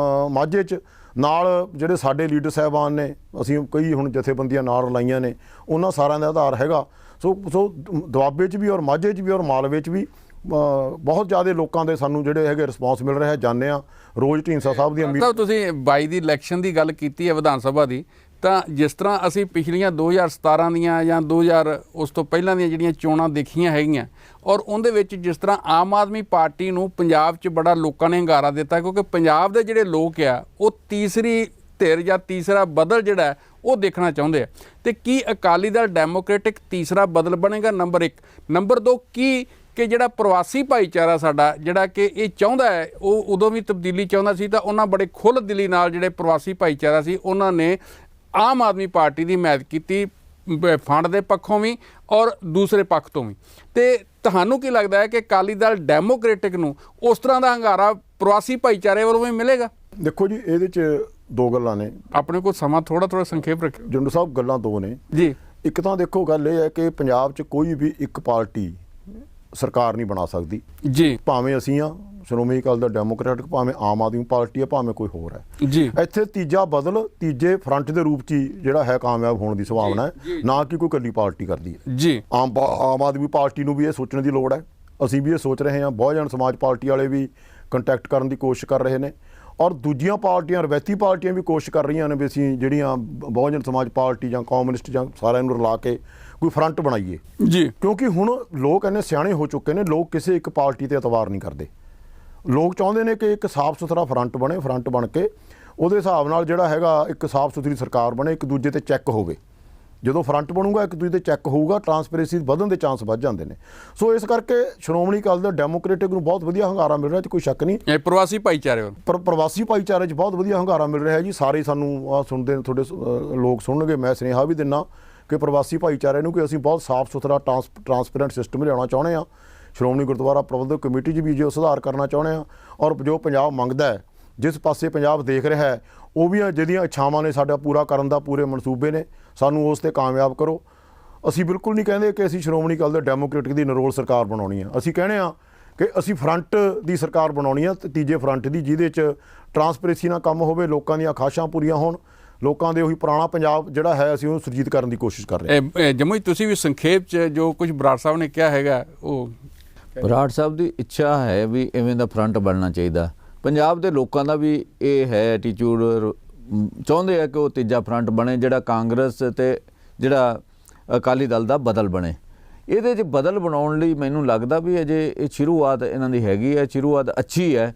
ਮਾਝੇ 'ਚ। ਨਾਲ ਜਿਹੜੇ ਸਾਡੇ ਲੀਡਰ ਸਾਹਿਬਾਨ ਨੇ, ਅਸੀਂ ਕਈ ਹੁਣ ਜਥੇਬੰਦੀਆਂ ਨਾਲ ਲਾਈਆਂ ਨੇ, ਉਹਨਾਂ ਸਾਰਿਆਂ ਦਾ ਆਧਾਰ ਹੈਗਾ। ਸੋ ਦੁਆਬੇ 'ਚ ਵੀ ਔਰ ਮਾਝੇ 'ਚ ਵੀ ਔਰ ਮਾਲਵੇ 'ਚ ਵੀ ਬਹੁਤ ਜ਼ਿਆਦਾ ਲੋਕਾਂ ਦੇ ਸਾਨੂੰ ਜਿਹੜੇ ਹੈਗੇ ਰਿਸਪੌਂਸ ਮਿਲ ਰਿਹਾ। ਜਾਂਦੇ ਹਾਂ ਰੋਜ਼ ਢੀਂਡਸਾ ਸਾਹਿਬ ਦੀ ਮਤਲਬ ਤੁਸੀਂ 22 ਦੀ ਇਲੈਕਸ਼ਨ ਦੀ ਗੱਲ ਕੀਤੀ ਹੈ ਵਿਧਾਨ ਸਭਾ ਦੀ, ਤਾਂ ਜਿਸ ਤਰ੍ਹਾਂ ਅਸੀਂ ਪਿਛਲੀਆਂ 2017 ਦੀਆਂ ਜਾਂ 2000 ਉਸ ਤੋਂ ਪਹਿਲਾਂ ਦੀਆਂ ਜਿਹੜੀਆਂ ਚੋਣਾਂ ਦੇਖੀਆਂ ਹੈਗੀਆਂ, ਔਰ ਉਹਦੇ ਵਿੱਚ ਜਿਸ ਤਰ੍ਹਾਂ ਆਮ ਆਦਮੀ ਪਾਰਟੀ ਨੂੰ ਪੰਜਾਬ 'ਚ ਬੜਾ ਲੋਕਾਂ ਨੇ ਹੰਗਾਰਾ ਦਿੱਤਾ, ਕਿਉਂਕਿ ਪੰਜਾਬ ਦੇ ਜਿਹੜੇ ਲੋਕ ਆ ਉਹ ਤੀਸਰੀ ਧਿਰ ਜਾਂ ਤੀਸਰਾ ਬਦਲ ਜਿਹੜਾ ਉਹ ਦੇਖਣਾ ਚਾਹੁੰਦੇ ਆ। ਤੇ ਕੀ ਅਕਾਲੀ ਦਲ ਡੈਮੋਕ੍ਰੈਟਿਕ ਤੀਸਰਾ ਬਦਲ ਬਣੇਗਾ? ਨੰਬਰ 1। ਨੰਬਰ 2, ਕੀ ਕਿ ਜਿਹੜਾ ਪ੍ਰਵਾਸੀ ਭਾਈਚਾਰਾ ਸਾਡਾ ਜਿਹੜਾ ਕਿ ਇਹ ਚਾਹੁੰਦਾ ਹੈ, ਉਹ ਉਦੋਂ ਵੀ ਤਬਦੀਲੀ ਚਾਹੁੰਦਾ ਸੀ, ਤਾਂ ਉਹਨਾਂ ਬੜੇ ਖੁੱਲ੍ਹ ਦਿਲੀ ਨਾਲ ਜਿਹੜੇ ਪ੍ਰਵਾਸੀ ਭਾਈਚਾਰਾ ਸੀ ਉਹਨਾਂ ਨੇ ਆਮ ਆਦਮੀ ਪਾਰਟੀ ਦੀ ਹਮਾਇਤ ਕੀਤੀ, ਫੰਡ ਦੇ ਪੱਖੋਂ ਵੀ ਔਰ ਦੂਸਰੇ ਪੱਖ ਤੋਂ ਵੀ। ਤੇ ਤੁਹਾਨੂੰ ਕੀ ਲੱਗਦਾ ਹੈ ਕਿ ਅਕਾਲੀ ਦਲ ਡੈਮੋਕ੍ਰੈਟਿਕ ਨੂੰ ਉਸ ਤਰ੍ਹਾਂ ਦਾ ਹੰਗਾਰਾ ਪ੍ਰਵਾਸੀ ਭਾਈਚਾਰੇ ਵੱਲੋਂ ਵੀ ਮਿਲੇਗਾ? ਦੇਖੋ ਜੀ, ਇਹਦੇ 'ਚ 2 ਗੱਲਾਂ ਨੇ। ਆਪਣੇ ਕੋਲ ਸਮਾਂ ਥੋੜਾ ਸੰਖੇਪ ਰੱਖਿਓ। ਜੰਡੂ ਸਾਹਿਬ, ਗੱਲਾਂ 2 ਨੇ ਜੀ। ਇੱਕ ਤਾਂ ਦੇਖੋ ਗੱਲ ਇਹ ਹੈ ਕਿ ਪੰਜਾਬ 'ਚ ਕੋਈ ਵੀ ਇੱਕ ਪਾਰਟੀ ਸਰਕਾਰ ਨਹੀਂ ਬਣਾ ਸਕਦੀ ਜੀ, ਭਾਵੇਂ ਅਸੀਂ ਆ ਸ਼੍ਰੋਮਣੀ ਅਕਾਲੀ ਦਲ ਡੈਮੋਕ੍ਰੈਟਿਕ, ਭਾਵੇਂ ਆਮ ਆਦਮੀ ਪਾਰਟੀ ਹੈ, ਭਾਵੇਂ ਕੋਈ ਹੋਰ ਹੈ ਜੀ। ਇੱਥੇ ਤੀਜਾ ਬਦਲ ਤੀਜੇ ਫਰੰਟ ਦੇ ਰੂਪ 'ਚ ਹੀ ਜਿਹੜਾ ਹੈ ਕਾਮਯਾਬ ਹੋਣ ਦੀ ਸੰਭਾਵਨਾ ਹੈ, ਨਾ ਕਿ ਕੋਈ ਇਕੱਲੀ ਪਾਰਟੀ ਕਰਦੀ ਹੈ ਜੀ। ਆਮ ਆਦਮੀ ਪਾਰਟੀ ਨੂੰ ਵੀ ਇਹ ਸੋਚਣ ਦੀ ਲੋੜ ਹੈ। ਅਸੀਂ ਵੀ ਇਹ ਸੋਚ ਰਹੇ ਹਾਂ, ਬਹੁਜਨ ਸਮਾਜ ਪਾਰਟੀ ਵਾਲੇ ਵੀ ਕੰਟੈਕਟ ਕਰਨ ਦੀ ਕੋਸ਼ਿਸ਼ ਕਰ ਰਹੇ ਨੇ, ਔਰ ਦੂਜੀਆਂ ਪਾਰਟੀਆਂ ਰਵਾਇਤੀ ਪਾਰਟੀਆਂ ਵੀ ਕੋਸ਼ਿਸ਼ ਕਰ ਰਹੀਆਂ ਨੇ ਵੀ ਅਸੀਂ ਜਿਹੜੀਆਂ ਬਹੁਜਨ ਸਮਾਜ ਪਾਰਟੀ ਜਾਂ ਕਮਿਊਨਿਸਟ ਜਾਂ ਸਾਰਿਆਂ ਨੂੰ ਰਲਾ ਕੇ ਕੋਈ ਫਰੰਟ ਬਣਾਈਏ ਜੀ। ਕਿਉਂਕਿ ਹੁਣ ਲੋਕ ਇੰਨੇ ਸਿਆਣੇ ਹੋ ਚੁੱਕੇ ਨੇ, ਲੋਕ ਕਿਸੇ ਇੱਕ ਪਾਰਟੀ ਤੇ ਇਤਬਾਰ ਨਹੀਂ ਕਰਦੇ। ਲੋਕ ਚਾਹੁੰਦੇ ਨੇ ਕਿ ਇੱਕ ਸਾਫ਼ ਸੁਥਰਾ ਫਰੰਟ ਬਣੇ, ਫਰੰਟ ਬਣ ਕੇ ਉਹਦੇ ਹਿਸਾਬ ਨਾਲ ਜਿਹੜਾ ਹੈਗਾ ਇੱਕ ਸਾਫ਼ ਸੁਥਰੀ ਸਰਕਾਰ ਬਣੇ, ਇੱਕ ਦੂਜੇ ਤੇ ਚੈੱਕ ਹੋਵੇ। ਜਦੋਂ ਫਰੰਟ ਬਣੂਗਾ, ਇੱਕ ਦੂਜੇ ਤੇ ਚੈੱਕ ਹੋਊਗਾ, ਟਰਾਂਸਪੇਰੈਂਸੀ ਵਧਣ ਦੇ ਚਾਂਸ ਵੱਧ ਜਾਂਦੇ ਨੇ। ਸੋ ਇਸ ਕਰਕੇ ਸ਼੍ਰੋਮਣੀ ਅਕਾਲੀ ਦਲ ਡੈਮੋਕ੍ਰੈਟਿਕ ਨੂੰ ਬਹੁਤ ਵਧੀਆ ਹੰਗਾਰਾ ਮਿਲ ਰਿਹਾ, ਇਹ 'ਚ ਕੋਈ ਸ਼ੱਕ ਨਹੀਂ। ਇਹ ਪ੍ਰਵਾਸੀ ਭਾਈਚਾਰੇ ਵੱਲ ਪ੍ਰਵਾਸੀ ਭਾਈਚਾਰੇ 'ਚ ਬਹੁਤ ਵਧੀਆ ਹੰਗਾਰਾ ਮਿਲ ਰਿਹਾ ਜੀ। ਸਾਰੇ ਸਾਨੂੰ ਆਹ ਸੁਣਦੇ ਨੇ, ਤੁਹਾਡੇ ਲੋਕ ਸੁਣਨਗੇ। ਮੈਂ ਸੁਨੇਹਾ ਵੀ ਦਿੰਦਾ ਕਿ ਪ੍ਰਵਾਸੀ ਭਾਈਚਾਰੇ ਨੂੰ ਕਿ ਅਸੀਂ ਬਹੁਤ ਸਾਫ਼ ਸੁਥਰਾ ਟਰਾਂਸਪੇਰੈਂਟ ਸਿਸਟਮ ਲਿਆਉਣਾ ਚਾਹੁੰਦੇ ਹਾਂ। ਸ਼੍ਰੋਮਣੀ ਗੁਰਦੁਆਰਾ ਪ੍ਰਬੰਧਕ ਕਮੇਟੀ 'ਚ ਵੀ ਜੋ ਸੁਧਾਰ ਕਰਨਾ ਚਾਹੁੰਦੇ ਹਾਂ, ਔਰ ਜੋ ਪੰਜਾਬ ਮੰਗਦਾ ਹੈ, ਜਿਸ ਪਾਸੇ ਪੰਜਾਬ ਦੇਖ ਰਿਹਾ ਹੈ, ਉਹ ਵੀ ਜਿਹਦੀਆਂ ਇੱਛਾਵਾਂ ਨੇ ਸਾਡਾ ਪੂਰਾ ਕਰਨ ਦਾ ਪੂਰੇ ਮਨਸੂਬੇ ਨੇ, ਸਾਨੂੰ ਉਸ 'ਤੇ ਕਾਮਯਾਬ ਕਰੋ। ਅਸੀਂ ਬਿਲਕੁਲ ਨਹੀਂ ਕਹਿੰਦੇ ਕਿ ਅਸੀਂ ਸ਼੍ਰੋਮਣੀ ਅਕਾਲੀ ਦਲ ਡੈਮੋਕ੍ਰੈਟਿਕ ਦੀ ਨਿਰੋਲ ਸਰਕਾਰ ਬਣਾਉਣੀ ਆ। ਅਸੀਂ ਕਹਿੰਦੇ ਹਾਂ ਕਿ ਅਸੀਂ ਫਰੰਟ ਦੀ ਸਰਕਾਰ ਬਣਾਉਣੀ ਆ, ਤੀਜੇ ਫਰੰਟ ਦੀ, ਜਿਹਦੇ 'ਚ ਟਰਾਂਸਪੇਰੈਂਸੀ ਨਾਲ ਕੰਮ ਹੋਵੇ, ਲੋਕਾਂ ਦੀਆਂ ਖਾਸ਼ਾਂ ਪੂਰੀਆਂ ਹੋਣ, ਲੋਕਾਂ ਦੇ ਉਹੀ ਪੁਰਾਣਾ ਪੰਜਾਬ ਜਿਹੜਾ ਹੈ ਅਸੀਂ ਉਹਨੂੰ ਸੁਰਜੀਤ ਕਰਨ ਦੀ ਕੋਸ਼ਿਸ਼ ਕਰ ਰਹੇ ਹਾਂ। ਜੰਮੂ ਜੀ, ਤੁਸੀਂ ਵੀ ਸੰਖੇਪ 'ਚ ਜੋ ਕੁਝ ਬਰਾੜ ਸਾਹਿਬ ਨੇ ਕਿਹਾ ਹੈਗਾ ਉਹ। ਬਰਾੜ ਸਾਹਿਬ ਦੀ ਇੱਛਾ ਹੈ ਵੀ ਇਵੇਂ ਦਾ ਫਰੰਟ ਬਣਨਾ ਚਾਹੀਦਾ। ਪੰਜਾਬ ਦੇ ਲੋਕਾਂ ਦਾ ਵੀ ਇਹ ਹੈ ਐਟੀਟਿਊਡ, ਚਾਹੁੰਦੇ ਆ ਕਿ ਉਹ ਤੀਜਾ ਫਰੰਟ ਬਣੇ, ਜਿਹੜਾ ਕਾਂਗਰਸ ਤੇ ਜਿਹੜਾ ਅਕਾਲੀ ਦਲ ਦਾ ਬਦਲ ਬਣੇ। ਇਹਦੇ 'ਚ ਬਦਲ ਬਣਾਉਣ ਲਈ ਮੈਨੂੰ ਲੱਗਦਾ ਵੀ ਅਜੇ ਇਹ ਸ਼ੁਰੂਆਤ ਇਹਨਾਂ ਦੀ ਹੈਗੀ ਹੈ, ਸ਼ੁਰੂਆਤ ਅੱਛੀ ਹੈ।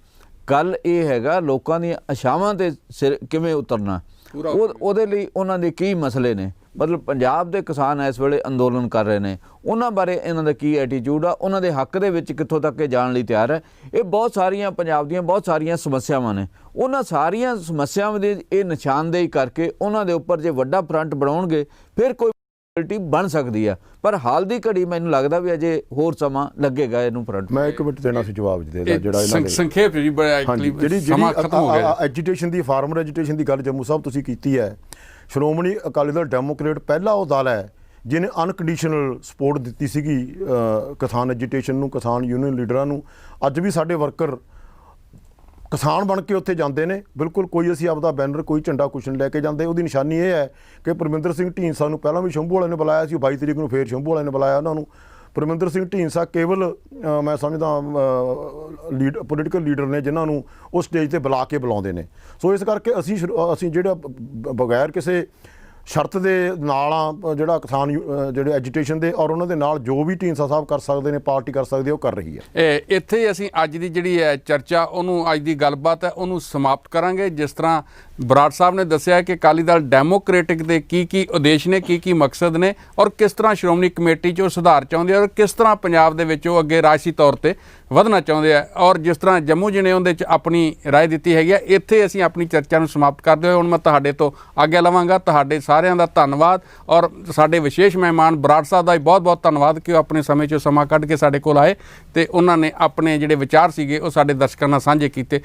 ਕੱਲ ਇਹ ਹੈਗਾ ਲੋਕਾਂ ਦੀਆਂ ਆਸ਼ਾਵਾਂ ਤੇ ਸਿਰ ਕਿਵੇਂ ਉਤਰਨਾ, ਉਹਦੇ ਲਈ ਉਹਨਾਂ ਦੇ ਕੀ ਮਸਲੇ ਨੇ। ਮਤਲਬ ਪੰਜਾਬ ਦੇ ਕਿਸਾਨ ਇਸ ਵੇਲੇ ਅੰਦੋਲਨ ਕਰ ਰਹੇ ਨੇ, ਉਹਨਾਂ ਬਾਰੇ ਇਹਨਾਂ ਦਾ ਕੀ ਐਟੀਟਿਊਡ ਆ, ਉਹਨਾਂ ਦੇ ਹੱਕ ਦੇ ਵਿੱਚ ਕਿੱਥੋਂ ਤੱਕ ਇਹ ਜਾਣ ਲਈ ਤਿਆਰ ਹੈ। ਇਹ ਬਹੁਤ ਸਾਰੀਆਂ ਪੰਜਾਬ ਦੀਆਂ ਬਹੁਤ ਸਾਰੀਆਂ ਸਮੱਸਿਆਵਾਂ ਨੇ, ਉਹਨਾਂ ਸਾਰੀਆਂ ਸਮੱਸਿਆਵਾਂ ਦੀ ਇਹ ਨਿਸ਼ਾਨਦੇਹੀ ਕਰਕੇ ਉਹਨਾਂ ਦੇ ਉੱਪਰ ਜੇ ਵੱਡਾ ਫਰੰਟ ਬਣਾਉਣਗੇ ਫਿਰ ਕੋਈ ਪਾਰਟੀ ਬਣ ਸਕਦੀ ਆ। ਪਰ ਹਾਲ ਦੀ ਘੜੀ ਮੈਨੂੰ ਲੱਗਦਾ ਵੀ ਅਜੇ ਹੋਰ ਸਮਾਂ ਲੱਗੇਗਾ ਇਹਨੂੰ ਫਰੰਟ। ਮੈਂ ਇੱਕ ਮਿੰਟ ਦੇਣਾ ਸੀ ਜਵਾਬ ਜਿਹੜਾ ਇਹਨਾਂ ਦੇ ਸੰਖੇਪ ਜੀ, ਜਿਹੜੀ ਸਮਾਂ ਖਤਮ ਹੋ ਗਿਆ। ਐਜੀਟੇਸ਼ਨ ਦੀ, ਫਾਰਮਰ ਐਜੀਟੇਸ਼ਨ ਦੀ ਗੱਲ ਜੰਮੂ ਸਾਹਿਬ ਤੁਸੀਂ ਕੀਤੀ ਹੈ। ਸ਼੍ਰੋਮਣੀ ਅਕਾਲੀ ਦਲ ਡੈਮੋਕ੍ਰੇਟ ਪਹਿਲਾ ਉਹ ਦਲ ਹੈ ਜਿਹਨੇ ਅਨਕੰਡੀਸ਼ਨਲ ਸਪੋਰਟ ਦਿੱਤੀ ਸੀਗੀ ਕਿਸਾਨ ਐਜੀਟੇਸ਼ਨ ਨੂੰ, ਕਿਸਾਨ ਯੂਨੀਅਨ ਲੀਡਰਾਂ ਨੂੰ। ਅੱਜ ਵੀ ਸਾਡੇ ਵਰਕਰ ਕਿਸਾਨ ਬਣ ਕੇ ਉੱਥੇ ਜਾਂਦੇ ਨੇ। ਬਿਲਕੁਲ ਕੋਈ ਅਸੀਂ ਆਪਦਾ ਬੈਨਰ, ਕੋਈ ਝੰਡਾ ਕੁਛ ਨਹੀਂ ਲੈ ਕੇ ਜਾਂਦੇ। ਉਹਦੀ ਨਿਸ਼ਾਨੀ ਇਹ ਹੈ ਕਿ ਪਰਮਿੰਦਰ ਸਿੰਘ ਢੀਂਡਸਾ ਨੂੰ ਪਹਿਲਾਂ ਵੀ ਸ਼ੰਭੂ ਵਾਲੇ ਨੇ ਬੁਲਾਇਆ ਸੀ, 22 ਤਰੀਕ ਨੂੰ ਫੇਰ ਸ਼ੰਭੂ ਵਾਲੇ ਨੇ ਬੁਲਾਇਆ ਉਹਨਾਂ ਨੂੰ। ਪਰਮਿੰਦਰ ਸਿੰਘ ਢੀਂਡਸਾ ਕੇਵਲ ਮੈਂ ਸਮਝਦਾ ਪੋਲੀਟੀਕਲ ਲੀਡਰ ਨੇ ਜਿਨ੍ਹਾਂ ਨੂੰ ਉਹ ਸਟੇਜ 'ਤੇ ਬੁਲਾ ਕੇ ਬੁਲਾਉਂਦੇ ਨੇ। ਸੋ ਇਸ ਕਰਕੇ ਅਸੀਂ ਜਿਹੜਾ ਬਗੈਰ ਕਿਸੇ ਸ਼ਰਤ ਦੇ ਨਾਲ ਆ, ਜਿਹੜਾ ਕਿਸਾਨ ਜਿਹੜੇ ਐਜੀਟੇਸ਼ਨ ਦੇ, ਔਰ ਉਹਨਾਂ ਦੇ ਨਾਲ ਜੋ ਵੀ ਢੀਂਡਸਾ ਸਾਹਿਬ ਕਰ ਸਕਦੇ ਨੇ, ਪਾਰਟੀ ਕਰ ਸਕਦੀ ਹੈ, ਉਹ ਕਰ ਰਹੀ ਹੈ। ਇੱਥੇ ਹੀ ਅਸੀਂ ਅੱਜ ਦੀ ਜਿਹੜੀ ਹੈ ਚਰਚਾ, ਉਹਨੂੰ ਅੱਜ ਦੀ ਗੱਲਬਾਤ ਹੈ ਉਹਨੂੰ ਸਮਾਪਤ ਕਰਾਂਗੇ। ਜਿਸ ਤਰ੍ਹਾਂ ਬਰਾੜ ਸਾਹਿਬ ਨੇ ਦੱਸਿਆ ਕਿ ਅਕਾਲੀ ਦਲ ਡੈਮੋਕ੍ਰੈਟਿਕ ਦੇ ਕੀ ਉਦੇਸ਼ ਨੇ, ਕੀ ਮਕਸਦ ਨੇ, ਔਰ ਕਿਸ ਤਰ੍ਹਾਂ ਸ਼੍ਰੋਮਣੀ ਕਮੇਟੀ 'ਚ ਉਹ ਸੁਧਾਰ ਚਾਹੁੰਦੇ ਆ, ਔਰ ਕਿਸ ਤਰ੍ਹਾਂ ਪੰਜਾਬ ਦੇ ਵਿੱਚ ਉਹ ਅੱਗੇ ਰਾਜਸੀ ਤੌਰ 'ਤੇ ਵਧਣਾ ਚਾਹੁੰਦੇ ਆ, ਔਰ ਜਿਸ ਤਰ੍ਹਾਂ ਜੰਮੂ ਜੀ ਨੇ ਉਹਦੇ 'ਚ ਆਪਣੀ ਰਾਏ ਦਿੱਤੀ ਹੈਗੀ ਆ। ਇੱਥੇ ਅਸੀਂ ਆਪਣੀ ਚਰਚਾ ਨੂੰ ਸਮਾਪਤ ਕਰਦੇ ਹੋਏ ਹੁਣ ਮੈਂ ਤੁਹਾਡੇ ਤੋਂ ਆਗਿਆ ਲਵਾਂਗਾ। ਤੁਹਾਡੇ ਸਾਰਿਆਂ ਦਾ ਧੰਨਵਾਦ, ਔਰ ਸਾਡੇ ਵਿਸ਼ੇਸ਼ ਮਹਿਮਾਨ ਬਰਾੜ ਸਾਹਿਬ ਦਾ ਵੀ ਬਹੁਤ ਧੰਨਵਾਦ ਕਿ ਉਹ ਆਪਣੇ ਸਮੇਂ 'ਚੋਂ ਸਮਾਂ ਕੱਢ ਕੇ ਸਾਡੇ ਕੋਲ ਆਏ ਤੇ ਉਹਨਾਂ ਨੇ ਆਪਣੇ ਜਿਹੜੇ ਵਿਚਾਰ ਸੀਗੇ ਉਹ ਸਾਡੇ ਦਰਸ਼ਕਾਂ ਨਾਲ ਸਾਂਝੇ ਕੀਤੇ।